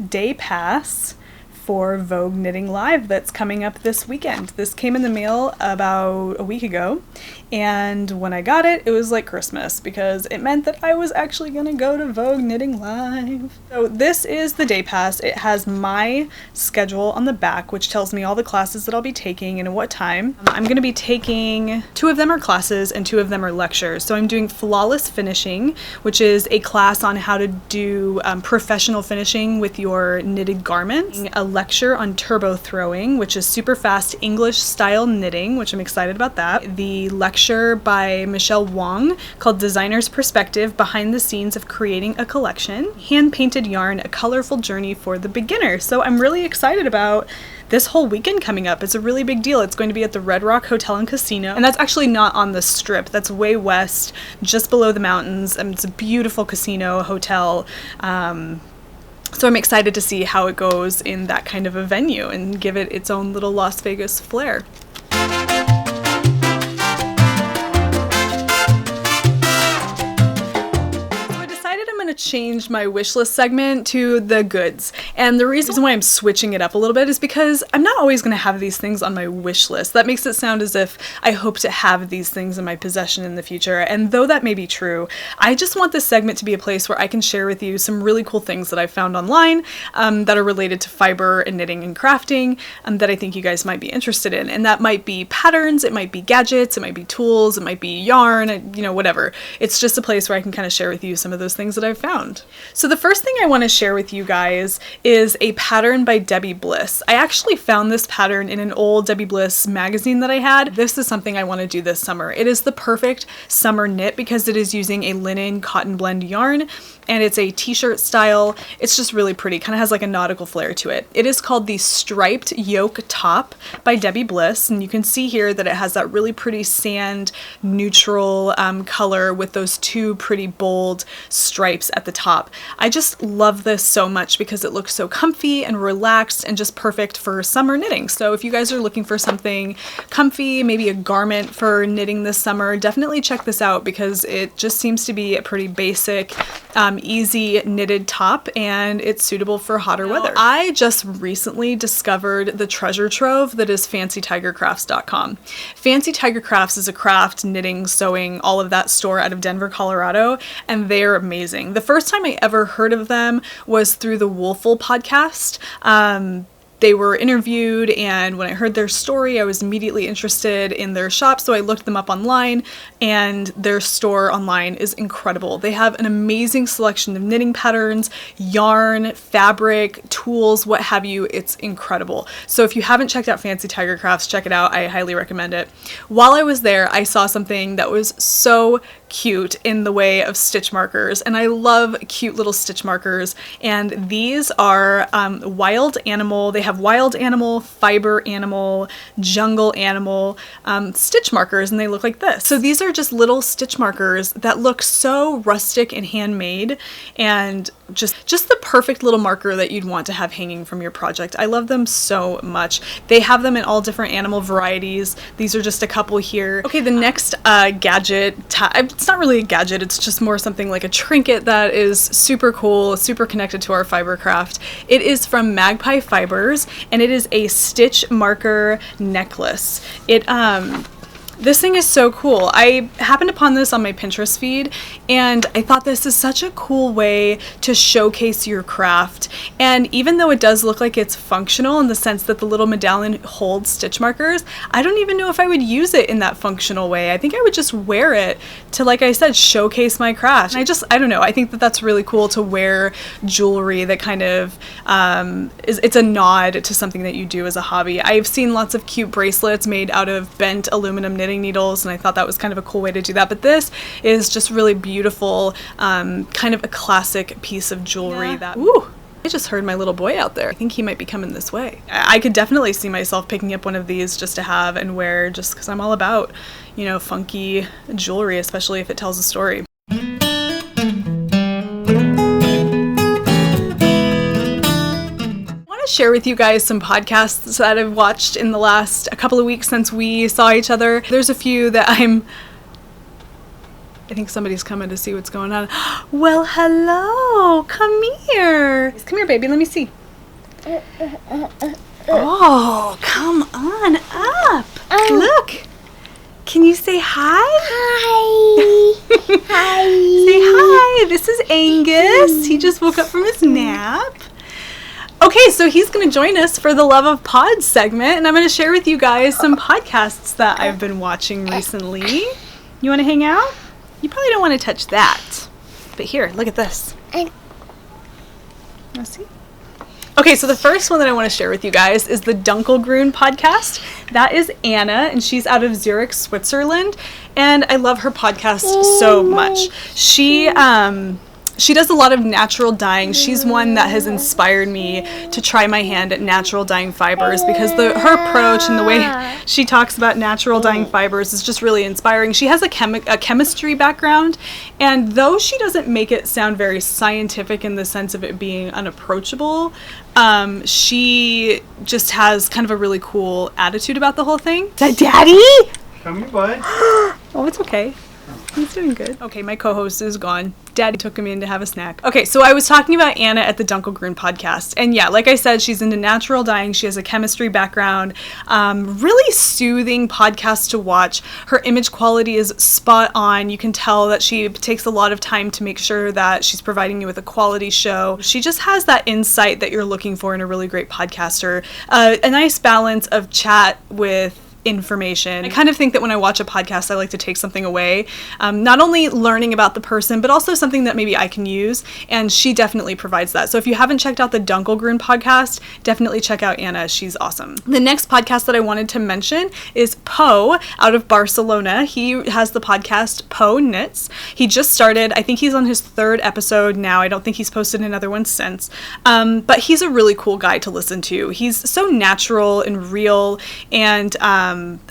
day pass for Vogue Knitting Live that's coming up this weekend. This came in the mail about a week ago, and when I got it, it was like Christmas, because it meant that I was actually gonna go to Vogue Knitting Live. So this is the day pass. It has my schedule on the back, which tells me all the classes that I'll be taking and at what time. I'm gonna be taking, 2 of them are classes and 2 of them are lectures. So I'm doing Flawless Finishing, which is a class on how to do professional finishing with your knitted garments. A lecture on turbo throwing, which is super fast English style knitting, which I'm excited about that. The lecture by Michelle Wong called Designer's Perspective, Behind the Scenes of Creating a Collection. Hand-painted yarn, a colorful journey for the beginner. So I'm really excited about this whole weekend coming up. It's a really big deal. It's going to be at the Red Rock Hotel and Casino, and that's actually not on the Strip. That's way west, just below the mountains, and it's a beautiful casino hotel. So I'm excited to see how it goes in that kind of a venue and give it its own little Las Vegas flair. Change my wish list segment to the goods, and the reason why I'm switching it up a little bit is because I'm not always going to have these things on my wish list. That makes it sound as if I hope to have these things in my possession in the future, and though that may be true, I just want this segment to be a place where I can share with you some really cool things that I found online that are related to fiber and knitting and crafting that I think you guys might be interested in. And that might be patterns, it might be gadgets, it might be tools, it might be yarn, you know, whatever. It's just a place where I can kind of share with you some of those things that I've found. So the first thing I want to share with you guys is a pattern by Debbie Bliss. I actually found this pattern in an old Debbie Bliss magazine that I had. This is something I want to do this summer. It is the perfect summer knit because it is using a linen cotton blend yarn, and it's a t-shirt style. It's just really pretty, kind of has like a nautical flair to it. It is called the Striped Yoke Top by Debbie Bliss, and you can see here that it has that really pretty sand neutral color with those two pretty bold stripes at the top. I just love this so much because it looks so comfy and relaxed and just perfect for summer knitting. So if you guys are looking for something comfy, maybe a garment for knitting this summer, definitely check this out because it just seems to be a pretty basic, easy knitted top, and it's suitable for hotter weather. I just recently discovered the treasure trove that is fancytigercrafts.com. Fancy Tiger Crafts is a craft, knitting, sewing, all of that store out of Denver, Colorado, and they're amazing. The first time I ever heard of them was through the Woolful podcast. They were interviewed, and when I heard their story, I was immediately interested in their shop, so I looked them up online, and their store online is incredible. They have an amazing selection of knitting patterns, yarn, fabric, tools, what have you. It's incredible. So if you haven't checked out Fancy Tiger Crafts, check it out. I highly recommend it. While I was there, I saw something that was so cute in the way of stitch markers, and I love cute little stitch markers, and these are wild animal. They have wild animal, fiber animal, jungle animal stitch markers, and they look like this. So these are just little stitch markers that look so rustic and handmade, and just the perfect little marker that you'd want to have hanging from your project. I love them so much. They have them in all different animal varieties. These are just a couple here. Okay, the next gadget, it's not really a gadget, it's just more something like a trinket that is super cool, super connected to our fiber craft. It is from Magpie Fibers, and it is a stitch marker necklace. This thing is so cool. I happened upon this on my Pinterest feed, and I thought this is such a cool way to showcase your craft. And even though it does look like it's functional in the sense that the little medallion holds stitch markers, I don't even know if I would use it in that functional way. I think I would just wear it to, like I said, showcase my craft. And I don't know, I think that that's really cool to wear jewelry that kind of it's a nod to something that you do as a hobby. I've seen lots of cute bracelets made out of bent aluminum knitting needles, and I thought that was kind of a cool way to do that. But this is just really beautiful, kind of a classic piece of jewelry. Yeah. Ooh, I just heard my little boy out there. I think he might be coming this way. I could definitely see myself picking up one of these just to have and wear, just because I'm all about, you know, funky jewelry, especially if it tells a story. Share with you guys some podcasts that I've watched in the last couple of weeks since we saw each other. There's a few that I think somebody's coming to see what's going on. Well, hello, come here. Come here, baby, let me see. Oh, come on up. Look. Can you say hi? Hi. Hi. Say hi. This is Angus. He just woke up from his nap. Okay, so he's going to join us for the Love of Pods segment, and I'm going to share with you guys some podcasts that I've been watching recently. You want to hang out? You probably don't want to touch that. But here, look at this. Want to see? Okay, so the first one that I want to share with you guys is the Dunkelgrün podcast. That is Anna, and she's out of Zurich, Switzerland, and I love her podcast so much. She does a lot of natural dyeing. She's one that has inspired me to try my hand at natural dyeing fibers because her approach and the way she talks about natural dyeing fibers is just really inspiring. She has a chemistry background, and though she doesn't make it sound very scientific in the sense of it being unapproachable, she just has kind of a really cool attitude about the whole thing. Is that Daddy? Come here, bud. Oh, it's okay. He's doing good. Okay, my co-host is gone. Daddy took him in to have a snack. Okay, so I was talking about Anna at the Dunkelgrün podcast. And yeah, like I said, she's into natural dyeing. She has a chemistry background. Really soothing podcast to watch. Her image quality is spot on. You can tell that she takes a lot of time to make sure that she's providing you with a quality show. She just has that insight that you're looking for in a really great podcaster. A nice balance of chat with information. I kind of think that when I watch a podcast, I like to take something away, not only learning about the person, but also something that maybe I can use, and she definitely provides that. So if you haven't checked out the Dunkelgrün podcast, definitely check out Anna. She's awesome. The next podcast that I wanted to mention is Poe out of Barcelona. He has the podcast Poe Knits. He just started. I think he's on his 3rd episode now. I don't think he's posted another one since, but he's a really cool guy to listen to. He's so natural and real, and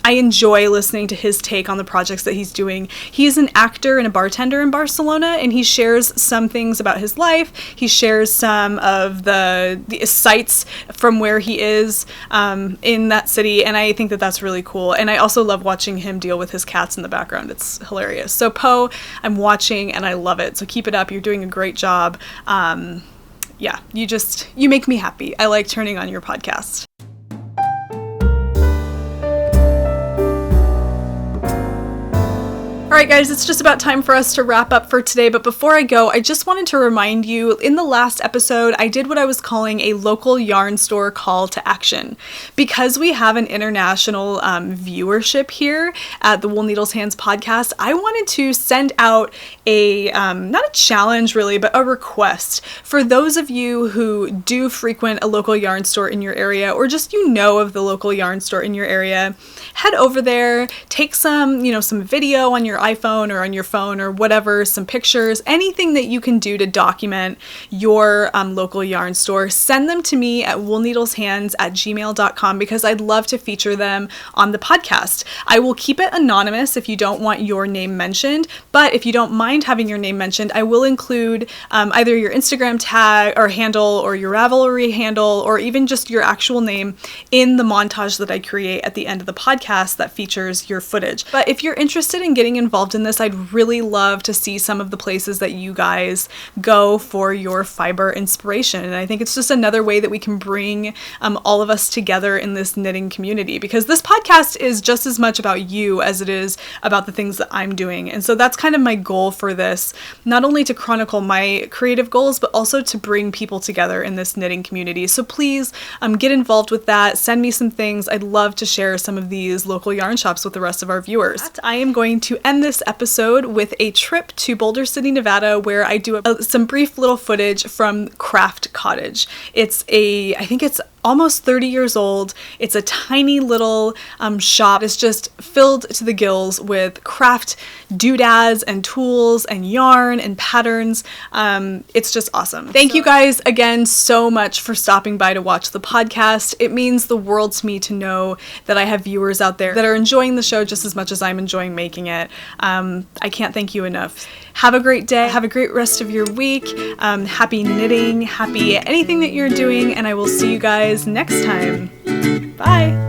I enjoy listening to his take on the projects that he's doing. He's an actor and a bartender in Barcelona, and he shares some things about his life. He shares some of the sights from where he is in that city, and I think that that's really cool. And I also love watching him deal with his cats in the background. It's hilarious. So Poe, I'm watching, and I love it. So keep it up. You're doing a great job. Yeah, you make me happy. I like turning on your podcast. All right, guys, it's just about time for us to wrap up for today. But before I go, I just wanted to remind you, in the last episode, I did what I was calling a local yarn store call to action. Because we have an international viewership here at the Wool Needles Hands podcast, I wanted to send out a, not a challenge really, but a request for those of you who do frequent a local yarn store in your area, or just of the local yarn store in your area. Head over there, take some video on your iPhone or on your phone or whatever, some pictures, anything that you can do to document your local yarn store. Send them to me at woolneedleshands@gmail.com because I'd love to feature them on the podcast. I will keep it anonymous if you don't want your name mentioned, but if you don't mind having your name mentioned, I will include either your Instagram tag or handle or your Ravelry handle or even just your actual name in the montage that I create at the end of the podcast that features your footage. But if you're interested in getting involved in this, I'd really love to see some of the places that you guys go for your fiber inspiration. And I think it's just another way that we can bring all of us together in this knitting community, because this podcast is just as much about you as it is about the things that I'm doing. And so that's kind of my goal for this, not only to chronicle my creative goals, but also to bring people together in this knitting community. So please get involved with that. Send me some things. I'd love to share some of these local yarn shops with the rest of our viewers. I am going to end this episode with a trip to Boulder City, Nevada, where I do some brief little footage from Craft Cottage. I think it's almost 30 years old. It's a tiny little shop. It's just filled to the gills with craft doodads and tools and yarn and patterns. It's just awesome. Thank you guys again so much for stopping by to watch the podcast. It means the world to me to know that I have viewers out there that are enjoying the show just as much as I'm enjoying making it. I can't thank you enough. Have a great day. Have a great rest of your week. Happy knitting, happy anything that you're doing, and I will see you guys next time. Bye.